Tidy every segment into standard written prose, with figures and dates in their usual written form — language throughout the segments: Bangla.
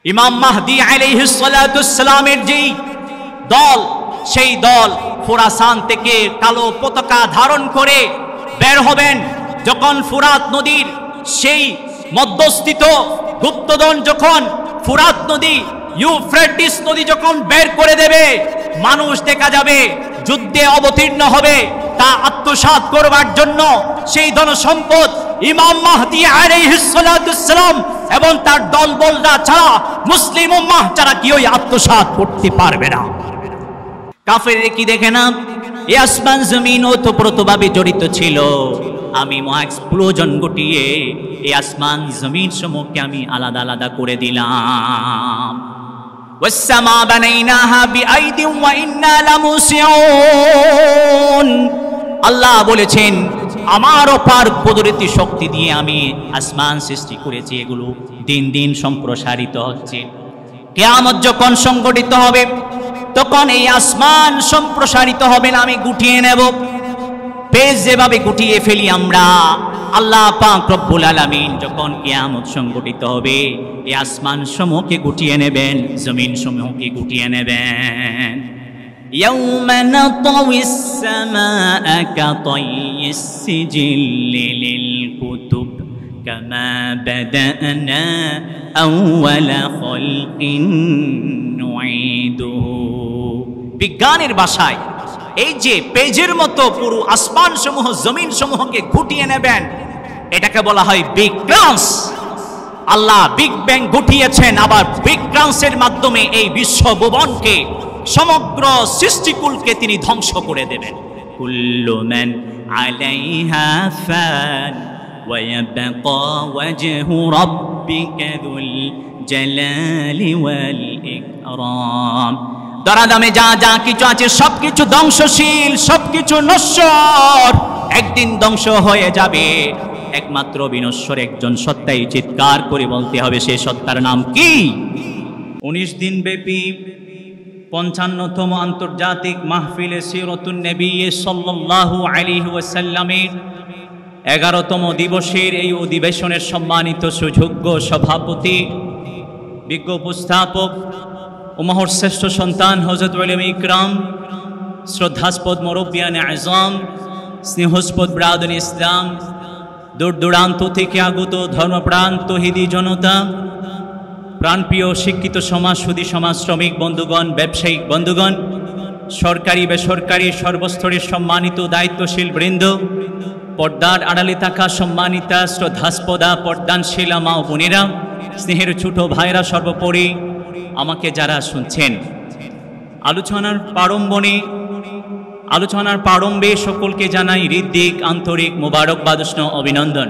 ইমাম মাহদী আলাইহিস সালাতুস সালামের যেই দল, সেই দল খোরাসান থেকে কালো পতাকা ধারণ করে বের হবেন। যখন ফুরাত নদীর সেই মধ্যস্থিত গুপ্তধন যখন ফুরাত নদী, ইউফ্রেটিস নদী যখন বের করে দেবে, মানুষ দেখা যাবে যুদ্ধে অবতীর্ণ হবে তা আত্মসাৎ করবার জন্য। সেই ধনসম্পদ ইমাম মাহদী আলাইহিস সালাতুস সালাম এবং তার দলবলরা ছাড়া, মুসলিম উম্মাহ ছাড়া কেউ আত্মসাৎ করতে পারবে না। কাফেররা কি দেখে না, এই আসমান জমিন ওতপ্রোতভাবে জড়িত ছিল। আমি মহা এক্সপ্লোজন ঘটিয়ে এই আসমান জমিন সমূহকে আমি আলাদা আলাদা করে দিলাম। ওয়াসসামা বানাইনাহা বিআইদিন ওয়া ইন্না লামুসিউন। আল্লাহ বলেছেন, আমার অপার কুদরতি শক্তি দিয়ে আমি আসমান সৃষ্টি করেছি, এগুলো দিন দিন সম্প্রসারিত হচ্ছে। কিয়ামত যখন সংঘটিত হবে তখন এই আসমান সম্প্রসারিত হবে না, আমি গুটিয়ে নেব। পেজ যেভাবে গুটিয়ে ফেলি আমরা, আল্লাহ পাক রব্বুল আলামিন যখন কিয়ামত সংঘটিত হবে এই আসমান সমূহকে গুটিয়ে নেবেন, জমিন সমূহকে গুটিয়ে নেবেন। ইয়াউমা নাতাউইস সামাআ কাতাইয়িস সিজিল্লি লিল কুতুব কামা বাদানা আউওয়ালা খালকিন নুঈদুহু। বিজ্ঞানের ভাষায় এই যে পেজের মতো পুরো আসমান সমূহ জমিন সমূহকে গুটিয়ে নেবেন, এটাকে বলা হয় বিগ ক্রাঞ্চ। আল্লাহ বিগ ব্যাং গুটিয়েছেন, আবার বিগ ক্রাঞ্চের মাধ্যমে এই বিশ্ব ভুবনকে, সমগ্র সৃষ্টিকুলকে তিনি ধ্বংস করে দেবেন। কুল্লু মান আলাইহা ফান ওয়া ইয়াবকা ওয়াজহু রাব্বিকা যুল জালালি ওয়াল ইকরাম। দরাদামে যা যা কিছু আছে সবকিছু ধ্বংসশীল, সবকিছু নশ্বর, একদিন ধ্বংস হয়ে যাবে। একমাত্র বিনশ্বর একজন সত্তাই চিৎকার করে বলতে হবে, সেই সত্তার নাম কি? 19 দিন ব্যাপী 55তম আন্তর্জাতিক মাহফিলে সিরাতুন নবী সাল্লাল্লাহু আলাইহি ওয়াসাল্লামের 11তম দিবসের এই অধিবেশনের সম্মানিত সুযোগ্য সভাপতি, বিজ্ঞ উপস্থাপক ও মহর শ্রেষ্ঠ সন্তান হযরত উলামা ইকরাম, শ্রদ্ধাস্পদ মুরব্বিয়ানে আযম, স্নেহস্পদ ব্রাদুল ইসলাম, দূর দূরান্ত থেকে আগত ধর্মপ্রাণ তৌহিদি জনতা, প্রাণপ্রিয় শিক্ষিত সমাজ, সুধী সমাজ, শ্রমিক বন্ধুগণ, ব্যবসায়িক বন্ধুগণ, সরকারি বেসরকারি সর্বস্তরের সম্মানিত দায়িত্বশীল বৃন্দ, পর্দার আড়ালে থাকা সম্মানিতা শ্রদ্ধাস্পদা পর্দানশীলা মা ও বোনেরা, স্নেহের ছোট ভাইরা, সর্বোপরি আমাকে যারা শুনছেন, আলোচনার প্রারম্ভে সকলকে জানাই হৃদ্দিক আন্তরিক মোবারকবাদ ও অভিনন্দন।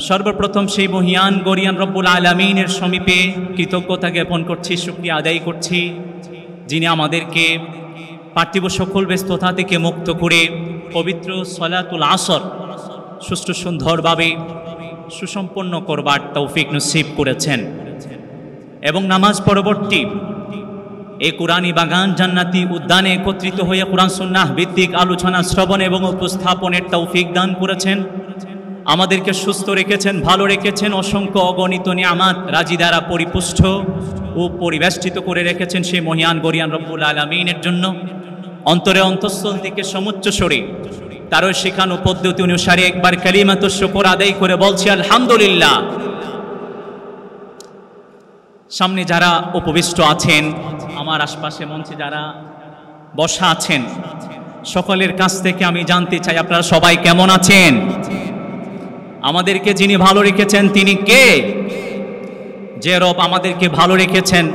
সর্বপ্রথম সেই মহিয়ান গরিয়ান রব্বুল আলামিনের সমীপে কৃতজ্ঞতা জ্ঞাপন করছি, শুকরিয়া আদায় করছি, যিনি আমাদেরকে পার্থিব সকল ব্যস্ততা থেকে মুক্ত করে পবিত্র সলাতুল আসর সুষ্ঠু সুন্দরভাবে সুসম্পন্ন করবার তৌফিক নসিব করেছেন এবং নামাজ পরবর্তী এই কোরআনী বাগান জান্নাতি উদ্যানে একত্রিত হয়ে কোরআন সুন্নাহ ভিত্তিক আলোচনা শ্রবণ এবং উপস্থাপনের তৌফিক দান করেছেন। আমাদেরকে সুস্থ রেখেছেন, ভালো রেখেছেন, অসংখ্য অগণিত নিয়ামত রাজি দ্বারা পরিপুষ্ট ও পরিবেষ্টিত করে রেখেছেন। সেই মহিয়ান গরিয়ান রব্বুল আলামিনের জন্য অন্তরে অন্তঃস্থল থেকে সমুচ্চ স্বরে তারও শেখানো পদ্ধতি অনুসারে একবার কালিমাতুশ শুকর আদায় করে বলছি আলহামদুলিল্লাহ। সামনে যারা উপবিষ্ট আছেন, আমার আশপাশে মঞ্চে যারা বসা আছেন, সকলের কাছ থেকে আমি জানতে চাই আপনারা সবাই কেমন আছেন? আমাদেরকে যিনি ভালো রেখেছেন তিনি কে? যে রব আমাদেরকে ভালো রেখেছেন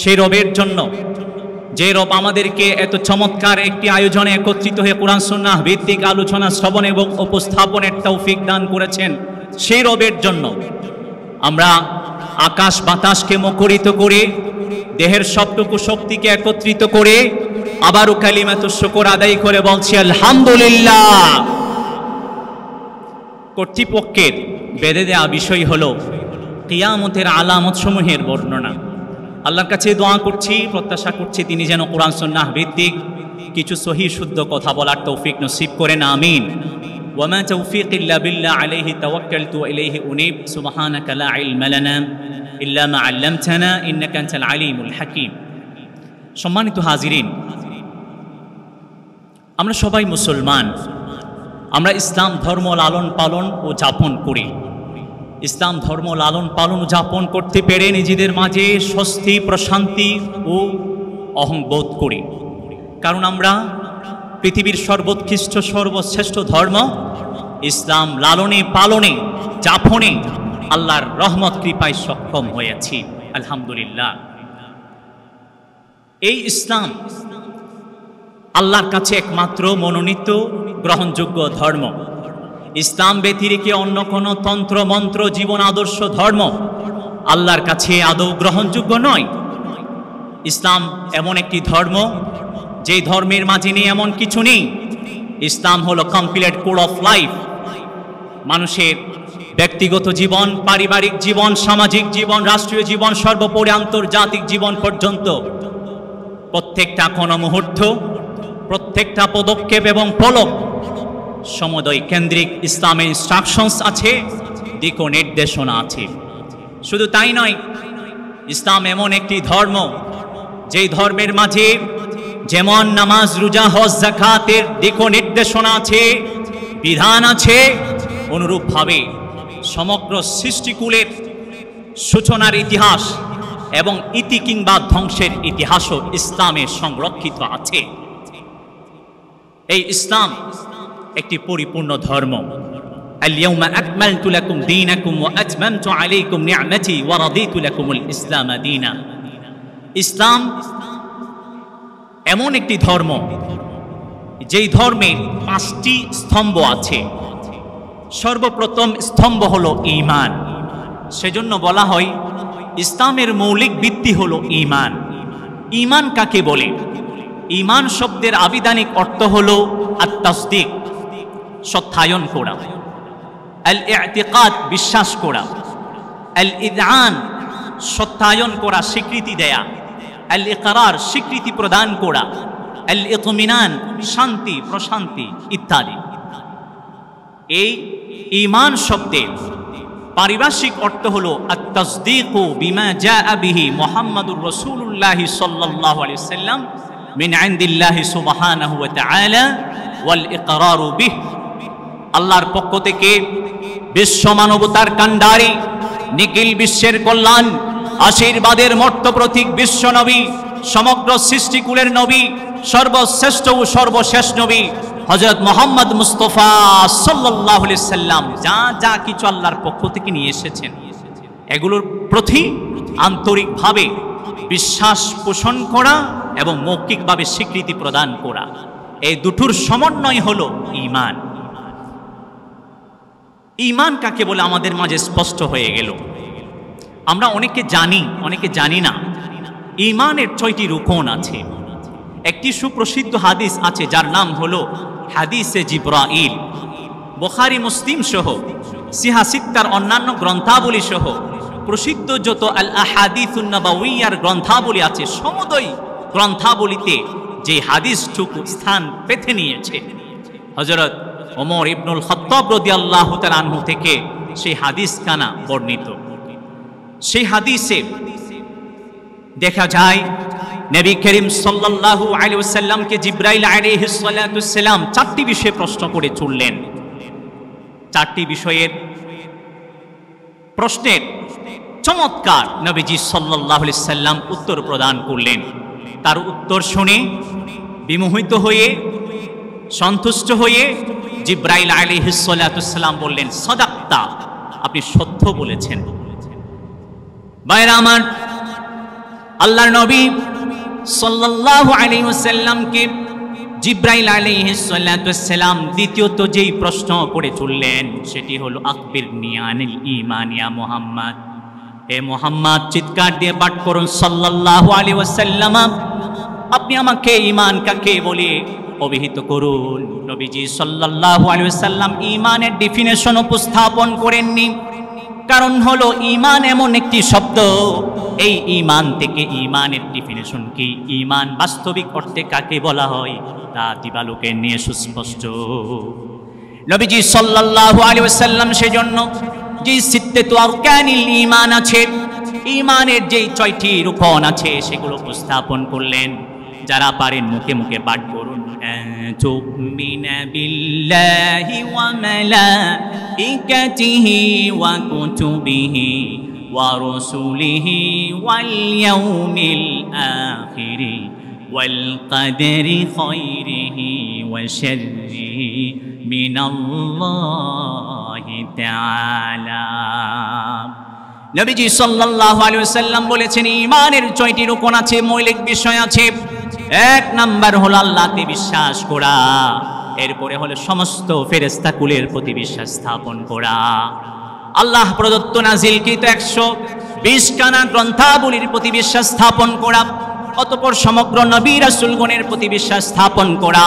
সেই রবের জন্য, যে রব আমাদেরকে এত চমৎকার একটি আয়োজনে একত্রিত হয়ে কোরআন সুন্নাহ ভিত্তিক আলোচনা শ্রবণ এবং উপস্থাপনের তৌফিক দান করেছেন, সেই রবের জন্য আমরা আকাশ বাতাসকে মুখরিত করে, দেহের সবটুকু শক্তিকে একত্রিত করে আবারও কালিমাতুশ শুকর আদায় করে বলছি আলহামদুলিল্লাহ। কর্তৃপক্ষের বেঁধে দেওয়া বিষয় হলো কিয়ামতের আলামত সমূহের বর্ণনা। আল্লাহর কাছে দোয়া করছি, প্রত্যাশা করছি তিনি যেন কোরআন সুন্নাহ ভিত্তিক কিছু সহি শুদ্ধ কথা বলার তৌফিক নসিব করেন, আমিন। وما توفيق إلا بالله عليه توكلت وإليه أنيب سبحانك لا علم لنا إلا ما علمتنا إنك أنت العليم الحكيم সম্মানিত হাজিরিন আমরা সবাই মুসলমান আমরা ইসলাম ধর্ম লালন পালন ও যাপন করি ইসলাম ধর্ম লালন পালন ও যাপন করতে পেরে নিজেদের মাঝে স্বস্তি প্রশান্তি ও অহংবোধ করি কারণ আমরা পৃথিবীর সর্বোৎকৃষ্ট সর্বশ্রেষ্ঠ ধর্ম ইসলাম লালনে পালনে যাপনে আল্লাহর রহমত কৃপায় সক্ষম হয়েছি আলহামদুলিল্লাহ এই ইসলাম আল্লাহর কাছে একমাত্র মনোনীত গ্রহণযোগ্য ধর্ম ইসলাম ব্যতিরেকে অন্য কোনো তন্ত্র মন্ত্র জীবন আদর্শ ধর্ম আল্লাহর কাছে আদৌ গ্রহণযোগ্য নয় ইসলাম এমন একটি ধর্ম যেই ধর্মের মাঝে নেই এমন কিছু নেই ইসলাম হলো কমপ্লিট কোড অফ লাইফ মানুষের ব্যক্তিগত জীবন পারিবারিক জীবন সামাজিক জীবন রাষ্ট্রীয় জীবন সর্বোপরি আন্তর্জাতিক জীবন পর্যন্ত প্রত্যেকটা কোন মুহূর্ত প্রত্যেকটা পদক্ষেপ এবং পলক সমুদয় কেন্দ্রিক ইসলামের ইনস্ট্রাকশনস আছে দিক নির্দেশনা আছে শুধু তাই নয় ইসলাম এমন একটি ধর্ম যেই ধর্মের মাঝে যেমন নামাজ রোজা হজ যাকাতের দিক নির্দেশনা আছে বিধান আছে অনুরূপভাবে সমগ্র সৃষ্টিকুলের সূচনার ইতিহাস এবং ইতি কিংবা ধ্বংসের ইতিহাসও ইসলামে সংরক্ষিত আছে এই ইসলাম একটি পরিপূর্ণ ধর্ম اليوم أكملت لكم دينكم وأتممت عليكم نعمتي ورضيت لكم الإسلام دينا ইসলাম এমন একটি ধর্ম যেই ধর্মের 5টি স্তম্ভ আছে সর্বপ্রথম স্তম্ভ হলো ঈমান সেজন্য বলা হয় ইসলামের মৌলিক ভিত্তি হলো ঈমান ঈমান কাকে বলে ঈমান শব্দের আবিধানিক অর্থ হলো আত-তাসদীক সত্যায়ন করা আল-ই'তিকাদ বিশ্বাস করা আল-ইযআন সত্যায়ন করা স্বীকৃতি দেয়া আল-ইকরার স্বীকৃতি প্রদান করা আল-ইতমিনান শান্তি প্রশান্তি ইত্যাদি এই ঈমান শব্দের পারিভাষিক অর্থ হলো আত-তাসদীকু বিমা জাআ বিহি মুহাম্মাদুর রাসূলুল্লাহ সাল্লাল্লাহু আলাইহি সাল্লাম মিন ইনদিল্লাহি সুবহানাহু ওয়া তাআলা ওয়াল ইকরারু বিহি আল্লাহর পক্ষ থেকে বিশ্ব মানবতার কাণ্ডারী নিখিল বিশ্বের কল্যাণ আশীর্বাদের মর্ত প্রতীক বিশ্ব নবী সমগ্র সৃষ্টিকুলের নবী সর্বশ্রেষ্ঠ ও সর্বশেষ নবী হযরত মুহাম্মদ মুস্তাফা সাল্লাল্লাহু আলাইহি সাল্লাম যা যা কিছু আল্লাহর পক্ষ থেকে নিয়ে এসেছেন এগুলোর প্রতি আন্তরিকভাবে বিশ্বাস পোষণ করা এবং মৌখিকভাবে স্বীকৃতি প্রদান করা এই দুটোর সমন্বয় হলো ঈমান ঈমান কাকে বলে আমাদের মাঝে স্পষ্ট হয়ে গেল আমরা অনেকে জানি না ঈমানের 6টি রুকন আছে একটি সুপ্রসিদ্ধ হাদিস আছে যার নাম হলো হাদিসে জিবরাইল বুখারী মুসলিম সহ সিহা সিত্তার অন্যান্য গ্রন্থাবলী সহ প্রসিদ্ধ যত আল আহাদিসুন নবওয়িয়ার গ্রন্থাবলী আছে সমুদয় গ্রন্থাবলীতে যে হাদিসটুকু স্থান পেতে নিয়েছে হযরত ওমর ইবনুল খাত্তাব রাদিয়াল্লাহু তাআলা আনহু থেকে সেই হাদিস কানা বর্ণিত সেই হাদিসে দেখা যায় নবী করিম সাল্লাল্লাহু আলাইহি ওয়াসাল্লামকে জিবরাইল আলাইহিস সালাতু সালাম 4টি বিষয়ে প্রশ্ন করে চললেন 4টি বিষয়ের প্রশ্নের চমৎকার নবীজি সাল্লাল্লাহু আলাইহি সাল্লাম উত্তর প্রদান করলেন তার উত্তর শুনে বিমোহিত হয়ে সন্তুষ্ট হয়ে জিবরাইল আলাইহিস সালাতু সালাম বললেন সাদাক্তা আপনি সত্য বলেছেন ভাইরা আমার আল্লাহর নবী সাল্লাল্লাহু আলাইহি ওয়াসাল্লামকে জিবরাইল আলাইহিস সালাতু সালাম দ্বিতীয়ত যেই প্রশ্ন করে চললেন সেটি হলো আখবিরনি আনিল ঈমান ইয়া মুহাম্মদ হে মুহাম্মদ চিৎকার দিয়ে পাঠ করুন সাল্লাল্লাহু আলাইহি ওয়াসাল্লাম আপনি আমাকে ঈমান কাকে বলে অভিহিত করুন নবীজি সাল্লাল্লাহু আলাইহি ওয়াসাল্লাম ঈমানের ডেফিনিশন উপস্থাপন করেননি কারণ হলো ঈমান এমন একটি শব্দ এই ঈমান থেকে ঈমানের ডেফিনিশন কি ঈমান বাস্তবিক অর্থে কাকে বলা হয় তা দিবালোকে নিয়ে সুস্পষ্ট নবীজি সাল্লাল্লাহু আলাইহি ওয়াসাল্লাম সেজন্য যে সিত্তাতু আরকানিল ঈমান আছে, ঈমানের যে 6টি রুকন আছে সেগুলো উপস্থাপন করলেন। যারা পারেন মুখে মুখে পাঠ করুন, তুমিনা বিল্লাহি ওয়া মালাইকাতিহি ওয়া কুতুবিহি ওয়া রাসূলিহি ওয়াল ইয়াউমিল আখিরি ওয়াল কদরি খায়রিহি ওয়া শাররিহি মিনাল্লাহি তাআলা। নবীজি সাল্লাল্লাহু আলাইহি ওয়াসাল্লাম বলেছেন ঈমানের 6টি রুকন আছে, মৌলিক বিষয় আছে। 1 নাম্বার হলো আল্লাহতে বিশ্বাস করা, এরপরে হলো সমস্ত ফেরেশতাকুলের প্রতি বিশ্বাস স্থাপন করা, আল্লাহ প্রদত্ত নাজিলকৃত 120 খানা গ্রন্থাবলীর প্রতি বিশ্বাস স্থাপন করা, অতঃপর সমগ্র নবী রাসূলগণের প্রতি বিশ্বাস স্থাপন করা,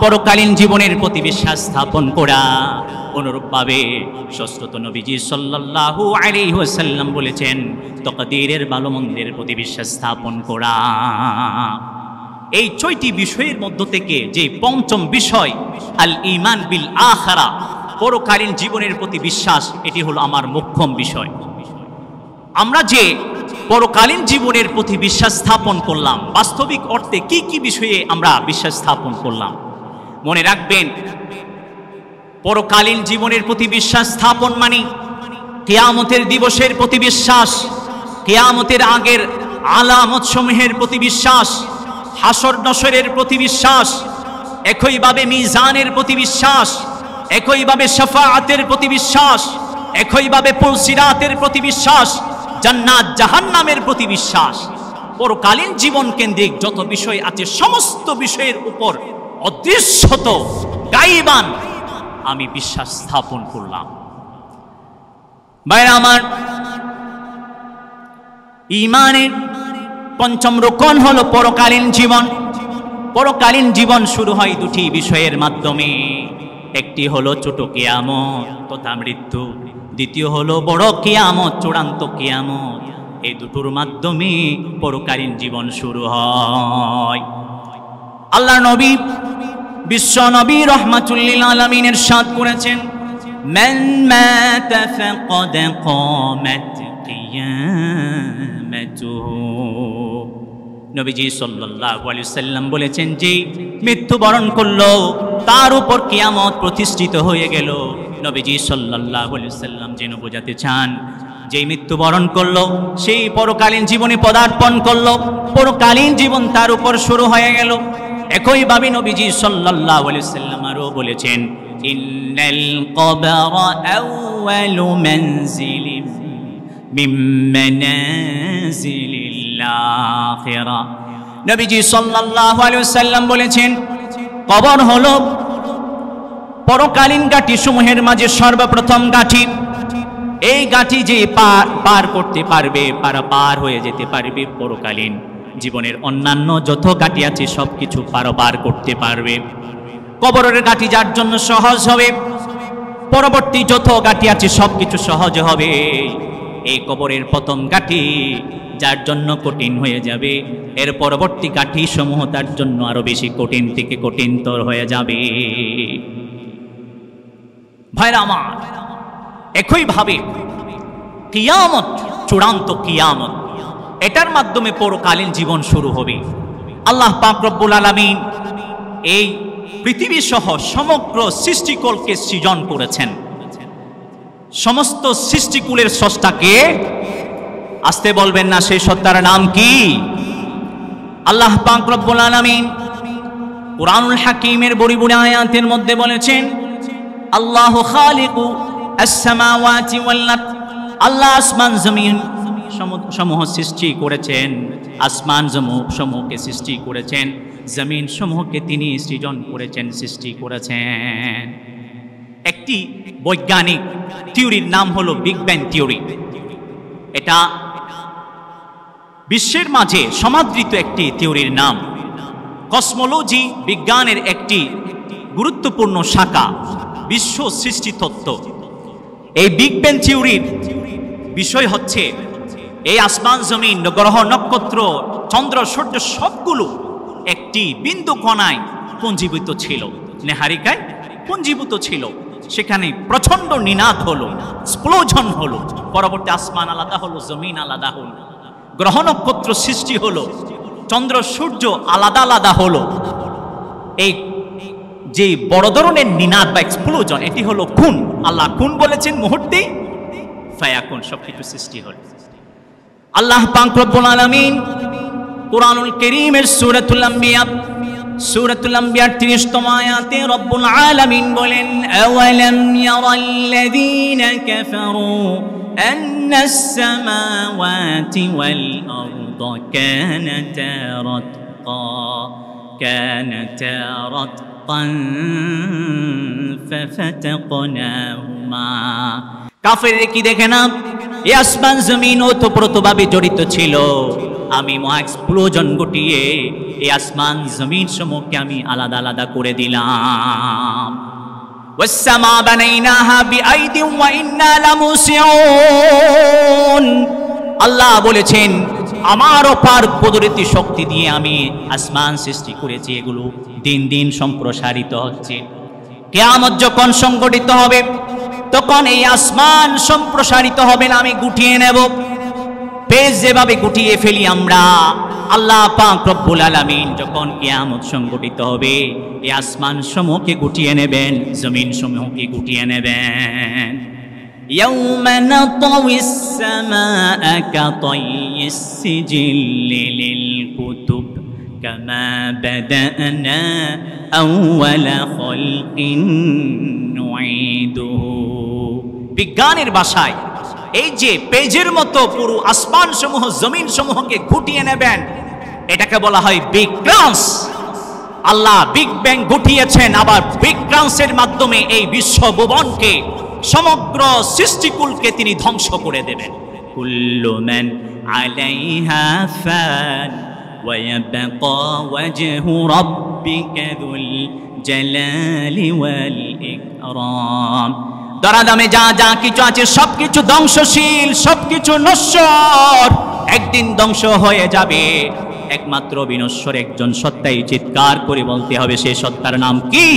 পরকালীন জীবনের প্রতি বিশ্বাস স্থাপন করা। অনুরূপভাবে ষষ্ঠত নবীজি সাল্লাল্লাহু আলাইহি ওয়াসাল্লাম বলেছেন তাকদীরের ভালো মন্দের প্রতি বিশ্বাস স্থাপন করা। এই 6টি বিষয়ের মধ্য থেকে যে পঞ্চম বিষয় আল ঈমান বিল আখিরা, পরকালীন জীবনের প্রতি বিশ্বাস, এটি হলো আমার মুখ্যম বিষয়। আমরা যে পরকালীন জীবনের প্রতি বিশ্বাস স্থাপন করলাম, বাস্তবিক অর্থে কি কি বিষয়ে আমরা বিশ্বাস স্থাপন করলাম? মনে রাখবেন, পরকালীন জীবনের প্রতি বিশ্বাস স্থাপন মানে কিয়ামতের দিবসের প্রতি বিশ্বাস, কিয়ামতের আগের আলামত সমূহের প্রতি বিশ্বাস, হাসর নসরের প্রতি বিশ্বাস, একইভাবে মিজানের প্রতি বিশ্বাস, একইভাবে শাফাআতের প্রতি বিশ্বাস, একইভাবে পুলসিরাতের প্রতি বিশ্বাস, জান্নাত জাহান্নামের প্রতি বিশ্বাস। পরকালীন জীবন কেন্দ্রিক যত বিষয় আছে সমস্ত বিষয়ের উপর অদৃশ্যত গায়বান আমি বিশ্বাস স্থাপন করলাম। ভাইরা আমার, ঈমানের পঞ্চম রুকন হলো পরকালীন জীবন। পরকালীন জীবন শুরু হয় 2টি বিষয়ের মাধ্যমে, একটি হলো ছোট কিয়ামত তথা মৃত্যু, দ্বিতীয় হলো বড় কিয়ামত, চূড়ান্ত কিয়ামত। এই দুটোর মাধ্যমে পরকালীন জীবন শুরু হয়। আল্লাহর নবী বিশ্ব নবী রাহমাতুল লিল আলামিন ইরশাদ করেছেন, মান মাতা ফাকাদ কামাত কিয়ামাতুহু। নবীজি সাল্লাল্লাহু আলাইহি ওয়াসাল্লাম বলেছেন, যে মৃত্যুবরণ করলো তার উপর কিয়ামত প্রতিষ্ঠিত হয়ে গেল। নবীজি সাল্লাল্লাহু আলাইহি ওয়াসাল্লাম যেন বোঝাতে চান, যে মৃত্যুবরণ করলো সেই পরকালীন জীবনে পদার্পণ করলো, পরকালীন জীবন তার উপর শুরু হয়ে গেল। একইভাবে নবীজি সাল্লাল্লাহু আলাইহি ওয়াসাল্লাম আরো বলেছেন, ইন্নাল কবরা আউয়ালু মানজিলিন মিন মানাজিলিল আখিরা। নবীজি সাল্লাল্লাহু আলাইহি ওয়াসাল্লাম বলেছেন, কবর হলো পরকালীন গাঁটি সমূহের মাঝে সর্বপ্রথম গাঁটি। এই গাঁটি যে পার করতে পারবে, পার হয়ে যেতে পারবে, পরকালীন জীবনের অন্যান্য যত গাঁটি আছে সবকিছু পার করতে পারবে। কবরের গাঁটি যার জন্য সহজ হবে, পরবর্তী যত গাঁটি আছে সবকিছু সহজ হবে। এই কবরের প্রথম গাঁটি যার জন্য কঠিন হয়ে যাবে, এর পরবর্তী গাঁটি সমূহ তার জন্য আরো বেশি কঠিন থেকে কঠিনতর হয়ে যাবে। ভাইরা আমার, একইভাবে কিয়ামত, চূড়ান্ত কিয়ামত, এটার মাধ্যমে পরকালীন জীবন শুরু হবে। আল্লাহ পাক রব্বুল আলামিন এই পৃথিবী সহ সমগ্র সৃষ্টিকুলকে সৃজন করেছেন। সমস্ত সৃষ্টিকুলের স্রষ্টাকে, আসতে বলবেন না, সেই সত্তার নাম কি? আল্লাহ পাক রব্বুল আলামিন কুরআনুল হাকীমের বড়ি বড়ি আয়াতের মধ্যে বলেছেন, আল্লাহু খালিকু আস-সামাওয়াতি ওয়াল আরদ। আল্লাহ আসমান জমিন সমূহ সৃষ্টি করেছেন, আসমান সমূহকে সৃষ্টি করেছেন, জমিন সমূহকে তিনি সৃজন করেছেন, সৃষ্টি করেছেন। একটি বৈজ্ঞানিক থিওরির নাম হলো বিগ ব্যাং থিওরি। এটা বিশ্বের মাঝে সমাদৃত একটি থিওরির নাম। কসমোলজি বিজ্ঞানের একটি গুরুত্বপূর্ণ শাখা, বিশ্ব সৃষ্টি তত্ত্ব। এই বিগ ব্যাং থিওরির বিষয় হচ্ছে, এই আসমান জমিন গ্রহ নক্ষত্র চন্দ্র সূর্য সবগুলো একটি বিন্দু কণায় পুঞ্জীভূত ছিল, নেহারিকায় পুঞ্জীভূত ছিল। সেখানে প্রচন্ড নিনাদ হলো, এক্সপ্লোজন হলো। পরবর্তী আসমান আলাদা হলো, জমিন আলাদা হলো, গ্রহ নক্ষত্র সৃষ্টি হলো, চন্দ্র সূর্য আলাদা আলাদা হলো। এই যে বড় ধরনের নিনাদ বা এক্সপ্লোজন, এটি হলো কুন। আল্লাহ কুন বলেছেন, মুহূর্তে ফায়াকুন, সবকিছু সৃষ্টি হলো। আল্লাহ পাক রব্বুল আলামিন কুরআনুল কারীমের সূরাতুল আম্বিয়া 30তম আয়াতে রব্বুল আলামিন বলেন, আওয়ালাম ইয়ারাল্লাযীনা কাফারু আন্নাস সামাওয়াতি ওয়াল আরদা কানাতা রাতকান ফাফাতাকনাহুমা। কাফেররা কি দেখে না, এই আসমান জমিন ওতপ্রোতভাবে জড়িত ছিল। আমি মহা এক্সপ্লোজন ঘটিয়ে এই আসমান জমিন সমূহকে আমি আলাদা আলাদা করে দিলাম। ওয়াসসামা বানাইনাহা বিআইদিন ওয়া ইন্না লামুসিউন। আল্লাহ বলেছেন, আমার অপার কুদরতি শক্তি দিয়ে আমি আসমান সৃষ্টি করেছি, এগুলো দিন দিন সম্প্রসারিত হচ্ছে। কিয়ামত যখন সংঘটিত হবে তখন এই আসমান সম্প্রসারিত হবে না, আমি গুটিয়ে নেব। পেজ যেভাবে গুটিয়ে ফেলি আমরা, আল্লাহ পাক রব্বুল আলামিন যখন কিয়ামত সংঘটিত হবে এই আসমান সমূহকে গুটিয়ে নেবেন, জমিন সমূহকে গুটিয়ে নেবেন। ইয়াউমা নাতাউইস সামাআ কাতাইয়িস সিজিল্লি লিল কুতুব কামা বাদানা আউওয়ালা খালকিন নুঈদুহু। বিজ্ঞানের ভাষায় এই যে পেজের মতো পুরো আসমান সমূহ জমিন সমূহকে গুটিয়ে নেবেন, এটাকে বলা হয় বিগ ক্রাঞ্চ। আল্লাহ বিগ ব্যাং গুটিয়েছেন, আবার বিগ ক্রাঞ্চের মাধ্যমে এই বিশ্ব ভুবনকে, সমগ্র সৃষ্টিকুলকে তিনি ধ্বংস করে দেবেন। কুল্লু মান আলাইহা ফান ওয়া ইয়াবকা ওয়াজহু রাব্বিকা যুল জালালি ওয়াল ইকরাম। দরাদামে যা যা কিছু আছে সবকিছু ধ্বংসশীল, সবকিছু নশ্বর, একদিন ধ্বংস হয়ে যাবে। একমাত্র বিনশ্বর একজন সত্তাই চিৎকার করে বলতে হবে, সেই সত্তার নাম কি?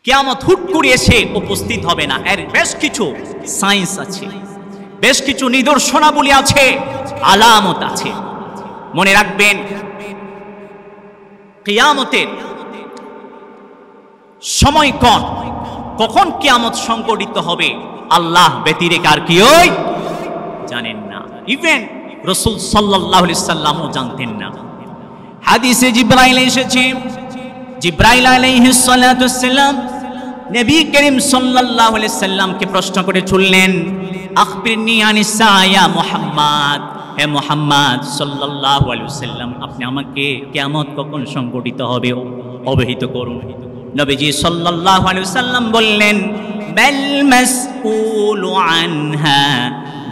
কিয়ামত হুট করে এসে উপস্থিত হবে না, এর বেশ কিছু সায়েন্স আছে, বেশ কিছু নিদর্শনাবলী আছে, আলামত আছে। মনে রাখবেন, কিয়ামতের সময় কখন কিয়ামত সংঘটিত হবে আল্লাহ ব্যতিরেকে আর কেউই জানেন না। ইভেন রাসূল সাল্লাল্লাহু আলাইহি সাল্লামও জানতেন না। হাদিসে জিবরাইল এসেছে, জিবরাইল আলাইহিস সালাতু সালাম নবী করিম সাল্লাল্লাহু আলাইহি সাল্লামকে প্রশ্ন করে চললেন, আখবিরনি আনিস সাআ মুহাম্মদ, হে মুহাম্মদ সাল্লাল্লাহু আলাইহি সাল্লাম, আপনি আমাকে কিয়ামত কখন সংঘটিত হবে অবহিত করুন। নবীজি সাল্লাল্লাহু আলাইহি সাল্লাম বললেন, বাল মাসউলু আনহা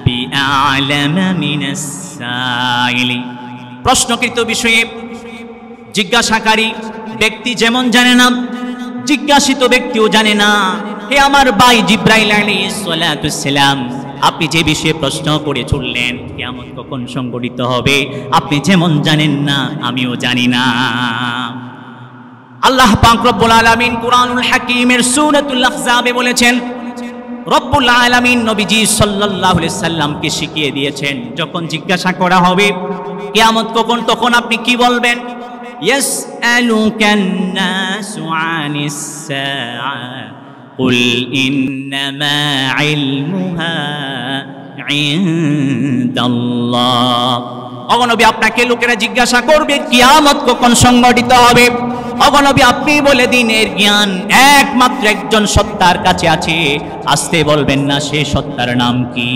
বিআলামা মিনাস সাইলি। প্রশ্নকৃত বিষয়ে জিজ্ঞাসাকারী ব্যক্তি যেমন জানে না, জিজ্ঞাসিত ব্যক্তিও জানে না। হে আমার ভাই জিবরাইল আলাইহিস সালাতু সালাম, আপনি যে বিষয়ে প্রশ্ন করে চললেন কিয়ামত কখন সংঘটিত হবে, আপনি যেমন জানেন না আমিও জানি না। আল্লাহ পাক রব্বুল আলামিন কুরআনুল হাকীমের সূরাতুল আহজাবে বলেছেন, রব্বুল আলামিন নবীজি সাল্লাল্লাহু আলাইহি সাল্লামকে শিখিয়ে দিয়েছেন, যখন জিজ্ঞাসা করা হবে কিয়ামত কখন, তখন আপনি কি বলবেন? ইয়াসআলুকান নাসু আনিস সাআ কুল ইন্নামা ইলমুহা ইনদাল্লাহ। অগণবী, আপনাকে লোকেরা জিজ্ঞাসা করবে কিয়ামত কখন সংঘটিত হবে। অগণবী, আপনি বলে দিন এর জ্ঞান একমাত্র একজন সত্তার কাছে আছে। আসতে বলবেন না, সে সত্তার নাম কি?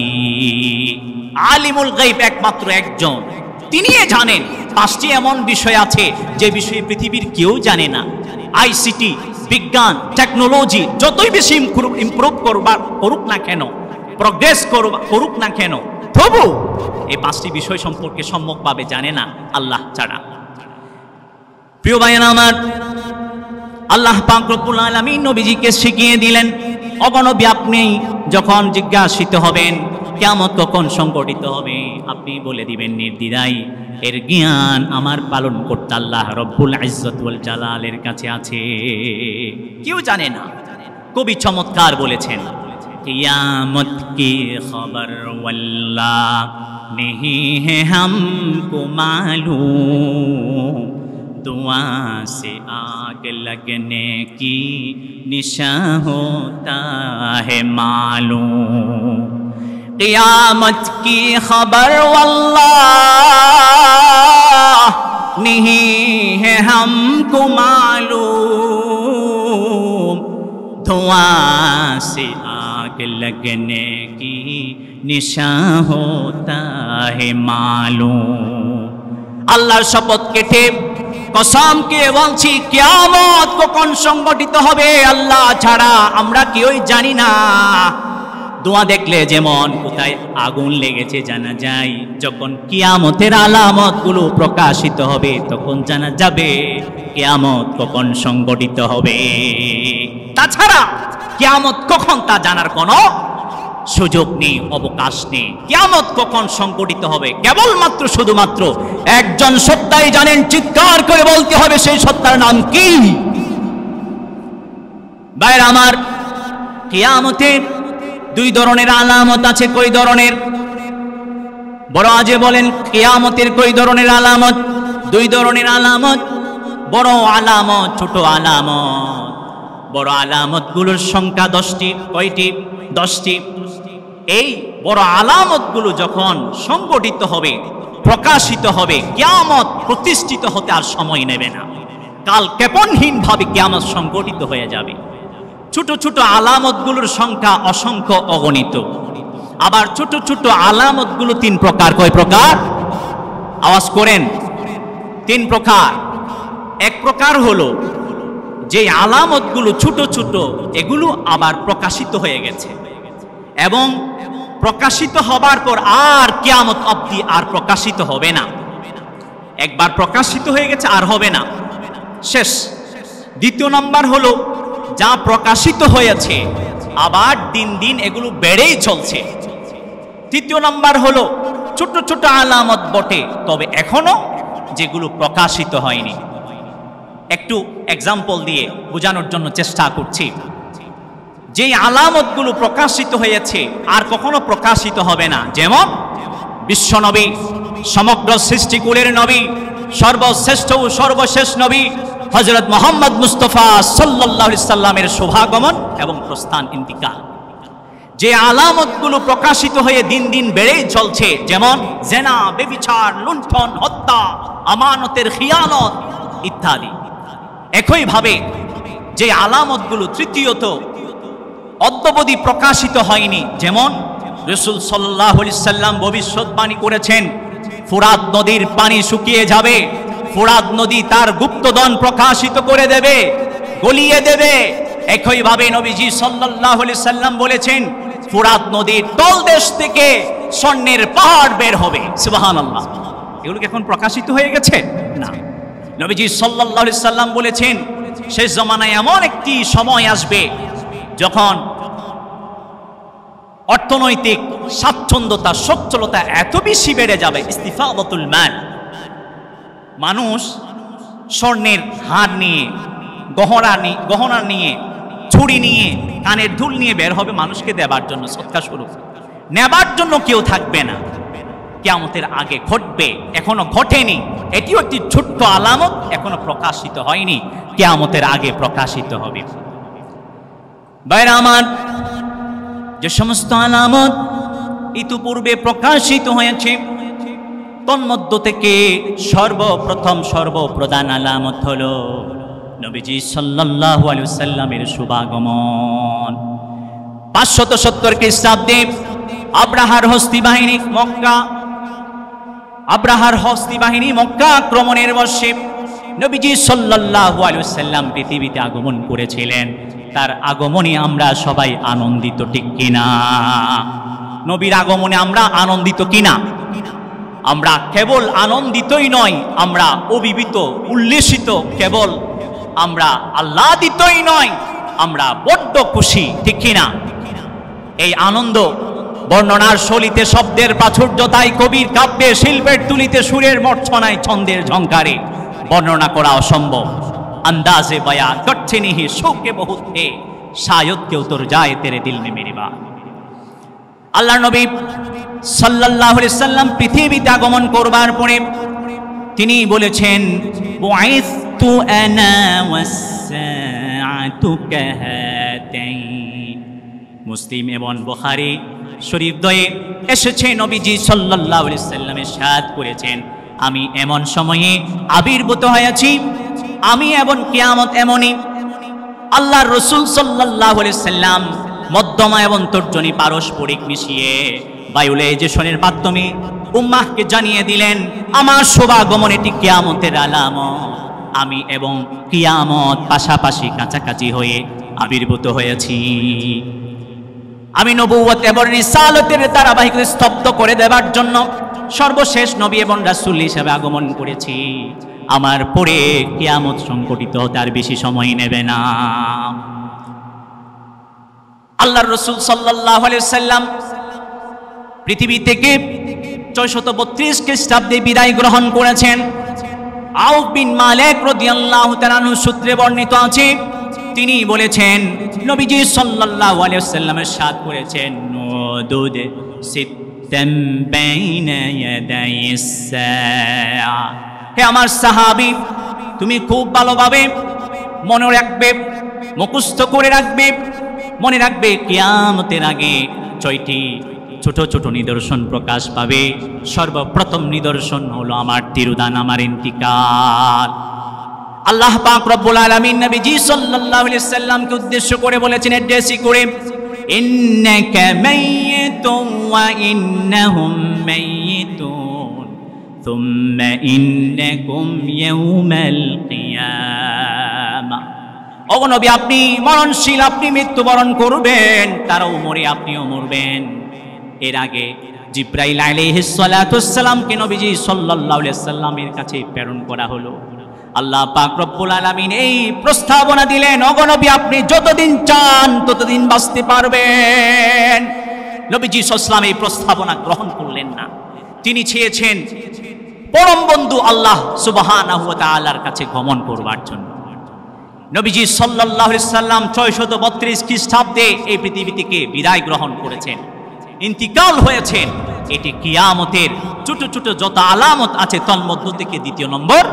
আলিমুল গায়ব একমাত্র একজন, তিনি জানেন। 5টি এমন বিষয় আছে যে বিষয়ে পৃথিবীর কেউ জানে না। আইসিটি, বিজ্ঞান, টেকনোলজি যতই বেশি ইমপ্রুভ করুক না কেন, প্রগ্রেস করুক না কেন, তবু এই 5টি বিষয় সম্পর্কে সম্যকভাবে জানে না আল্লাহ ছাড়া। প্রিয় ভাইয়েরা আমার, আল্লাহ পাক রব্বুল আলামিন নবীজিকে শিখিয়ে দিলেন, অগণবী আপনি যখন জিজ্ঞাসিত হবেন কিয়ামত কখন সংঘটিত হবে, আপনি বলে দিবেন নির্দ্বিধায়, এর জ্ঞান আমার পালন করতে আল্লাহ রব্বুল ইজ্জত ওয়াল জালালের কাছে আছে। কেউ জানে না, কবি চমৎকার বলেছেন, কিয়ামত কি খবর ওয়াল্লাহ नहीं है हमको मालूम, दुआ से आग लगने की निशान होता है मालूम। क़यामत की खबर वल्लाह नहीं है हमको मालूम, दुआ से आग लगने की निशान होता है मालूम। আল্লাহর শপথ কেটে কসম কে বলছি, কিয়ামত কখন সংগঠিত হবে আল্লাহ ছাড়া আমরা কেউই জানি না। ধোঁয়া দেখলে যেমন কোথায় আগুন লেগেছে জানা যায়, যখন কিয়ামতের আলামতগুলো প্রকাশিত হবে তখন জানা যাবে কিয়ামত কখন সংগঠিত হবে। তাছাড়া কিয়ামত কখন তা জানার কোনো সুযোগ নেই, অবকাশ নেই। কিয়ামত কখন সংগঠিত হবে কেবলমাত্র শুধুমাত্র একজন সত্তাই জানেন। চিৎকার করে বলতে হবে সেই সত্তার নাম কি? ভাইরা আমার, কিয়ামতের দুই ধরনের আলামত আছে। কই ধরনের? বড় আজে বলেন কিয়ামতের কই ধরনের আলামত? দুই ধরনের আলামত, বড় আলামত, ছোট আলামত। বড় আলামতগুলোর সংখ্যা 10টি। কয়টি? 10টি। এই বড় আলামতগুলো যখন সংগঠিত হবে, প্রকাশিত হবে, কিয়ামত প্রতিষ্ঠিত হতে আর সময় নেবে না। কাল ক্ষেপণহীনভাবে কিয়ামত সংগঠিত হয়ে যাবে। ছোট ছোট আলামতগুলোর সংখ্যা অসংখ্য, অগণিত। আবার ছোট ছোট আলামতগুলো 3 প্রকার। কয় প্রকার? আওয়াজ করেন। 3 প্রকার। এক প্রকার হলো যে আলামতগুলো ছোট ছোট, এগুলো আবার প্রকাশিত হয়ে গেছে এবং প্রকাশিত হবার পর আর কিয়ামত অবধি আর প্রকাশিত হবে না। একবার প্রকাশিত হয়ে গেছে, আর হবে না, শেষ। দ্বিতীয় নাম্বার হলো যা প্রকাশিত হয়েছে আবার দিন দিন এগুলো বেড়েই চলছে। তৃতীয় নাম্বার হলো ছোট ছোট আলামত বটে, তবে এখনো যেগুলো প্রকাশিত হয়নি। একটু এক্সাম্পল দিয়ে বোঝানোর জন্য চেষ্টা করছি। যেই আলামতগুলো প্রকাশিত হয়েছে আর কখনো প্রকাশিত হবে না, যেমন বিশ্বনবী, সমগ্র সৃষ্টিকুলের নবী, সর্বশ্রেষ্ঠ ও সর্বশেষ নবী হযরত মুহাম্মদ মুস্তাফা সাল্লাল্লাহু আলাইহি সাল্লামের শুভাগমন এবং প্রস্থান, ইন্তিকাল। যে আলামতগুলো প্রকাশিত হয়ে দিন দিন বেড়েই চলছে, যেমন জেনা, ব্যভিচার, লুণ্ঠন, হত্যা, আমানতের খিয়ানত ইত্যাদি। একইভাবে যে আলামতগুলো তৃতীয়ত অদ্যাবধি প্রকাশিত হয়নি, যেমন রাসূল সাল্লাল্লাহু আলাইহি সাল্লাম ভবিষ্যৎবাণী করেছেন ফোরাত নদীর পানি শুকিয়ে যাবে, ফোরাত নদী তার গুপ্তধন প্রকাশিত করে দেবে, গলিয়ে দেবে। একইভাবে নবীজি সাল্লাল্লাহু আলাইহি সাল্লাম বলেছেন ফোরাত নদীর তলদেশ থেকে স্বর্ণের পাহাড় বের হবে। সুবহানাল্লাহ। এগুলো কি এখন প্রকাশিত হয়ে গেছে? না। নবীজি সাল্লাল্লাহু আলাইহি সাল্লাম বলেছেন শেষ জামানায় এমন একটি সময় আসবে যখন অর্থনৈতিক স্বাচ্ছন্দ্যতা, সচ্ছলতা এত বেশি বেড়ে যাবে, ইস্তিফাদাতুল মাল, মানুষ স্বর্ণের হার নিয়ে, গহনা নিয়ে, ছুরি নিয়ে, কানের দুল নিয়ে বের হবে মানুষকে দেবার জন্য, সৎকার স্বরূপ নেবার জন্য কেউ থাকবে না। কিয়ামতের আগে ঘটবে, এখনো ঘটেনি। এটিও একটি ছোট্ট আলামত, এখনো প্রকাশিত হয়নি, কিয়ামতের আগে প্রকাশিত হবে। ভাইরা আমার, যে সমস্ত আলামত ইতিপূর্বে প্রকাশিত হয়েছে তন্মধ্য থেকে সর্বপ্রথম সর্বপ্রধান আলামত হলো নবীজি সাল্লাল্লাহু আলাইহি ওয়াসাল্লামের শুভাগমন। 570 খ্রিস্টাব্দে আব্রাহার হস্তি বাহিনী মক্কা আক্রমণের বর্ষে নবীজি সাল্লাল্লাহু আলাইহি ওয়াসাল্লাম পৃথিবীতে আগমন করেছিলেন। তার আগমনে আমরা সবাই আনন্দিত, ঠিক কিনা? নবীর আগমনে আমরা আনন্দিত কিনা? আমরা কেবল আনন্দিতই নয়, আমরা অভিভূত, উল্লেসিত। কেবল আমরা আহ্লাদিতই নয়, আমরা বড্ড খুশি, ঠিক কিনা? এই আনন্দ বর্ণনার শৈলীতে, শব্দের প্রাচুর্যতায়, কবির কাব্যে, শিল্পের তুলিতে, সুরের মর্ছনায়, ছন্দের ঝংকারে বর্ণনা করা অসম্ভব। আন্দাজে বয়ান করছে নিহি শোকে বহুত হে, शायद क्यों तुर जाए तेरे दिल में मेरी बात। আল্লাহর নবী সাল্লাল্লাহু আলাইহি সাল্লাম পৃথিবীতে আগমন করবার পরে তিনি বলেছেন বুআইতু আনা ওয়াসসাআতু কাহাতাইন। মুসলিম এবং বুখারী শরীফ দ্বয়ে এসেছে নবীজি সাল্লাল্লাহু আলাইহি সাল্লাম ইরশাদ করেছেন আমি এমন সময়ে আবির্ভূত হয়েছি, আমি এবং কিয়ামত এমনই। আল্লাহর রাসূল সাল্লাল্লাহু আলাইহি সাল্লাম মধ্যমা এবং তর্জনী পারস্পরিক মিশিয়ে বায়ুলেজেশনের মাধ্যমে উম্মাহকে জানিয়ে দিলেন আমার শুভাগমন এটি কিয়ামতের আলামত। আমি এবং কিয়ামত পাশাপাশি কাছাকাছি হয়ে আবির্ভূত হয়েছি। আমি নবুয়ত এবং রিসালতের ধারাবাহিকতা স্তব্ধ করে দেবার জন্য সর্বশেষ নবী এবং রাসূল হিসেবে আগমন করেছি। আমার পরে কিয়ামত সংঘটিত হতে আর বেশি সময় নেবে না। আল্লাহর রাসূল সাল্লাল্লাহু আলাইহি সাল্লাম পৃথিবী থেকে 632 খ্রিস্টাব্দে বিদায় গ্রহণ করেছেন। আউফ বিন মালিক রাদিয়াল্লাহু তাআলা আনহু সূত্রে বর্ণিত আছে, তিনি বলেছেন নবীজি সাল্লাল্লাহু আলাইহি ওয়াসাল্লাম ইরশাদ করেছেন নুদুদ সিত্তাম বাইনা ইয়াদাইস সাআ। হে আমার সাহাবী, তুমি খুব ভালোভাবে মনে রাখবে, মুখস্থ করে রাখবে, মনে রাখবে কিয়ামতের আগে 6টি ছোট ছোট নিদর্শন প্রকাশ পাবে। সর্বপ্রথম নিদর্শন হলো আমার তিরুদান, আমার ইন্তিকাল। আল্লাহ পাক রব্বুল আলামিন নবীজি সাল্লাল্লাহু আলাইহি সাল্লামকে উদ্দেশ্য করে বলেছেন এড্রেসই করে ইন্নাকা মাইয়িতুন ওয়া ইন্নাহুম মাইয়িতুন সুম্মা ইন্নাকুম ইয়াউমাল কিয়ামা। ও নবী, আপনি মরণশীল, আপনি মৃত্যুবরণ করবেন, তারাও মরে আপনিও মরবেন। এর আগে জিবরাইল আলাইহিস সালাতুস সালামকে নবীজি সাল্লাল্লাহু আলাইহি সাল্লামের কাছে প্রেরণ করা হলো। আল্লাহ পাক রব্বুল আলামিন এই প্রস্তাবনা দিলেন, ও নবী, আপনি যতদিন চান ততদিন বাঁচতে পারবেন। নবীজি সাল্লাল্লাহু আলাইহি সাল্লাম এই প্রস্তাবনা গ্রহণ করলেন না। তিনি চেয়েছেন পরম বন্ধু আল্লাহ সুবহানাহু ওয়া তাআলার কাছে গমন করবার জন্য। নবীজি সাল্লাল্লাহু আলাইহি সাল্লাম 632 খ্রিস্টাব্দে এই পৃথিবী থেকে বিদায় গ্রহণ করেছেন, ইন্তিকাল হয়েছেন। এটি কিয়ামতের ছোট ছোট যত আলামত আছে তার মধ্য থেকে দ্বিতীয় নম্বর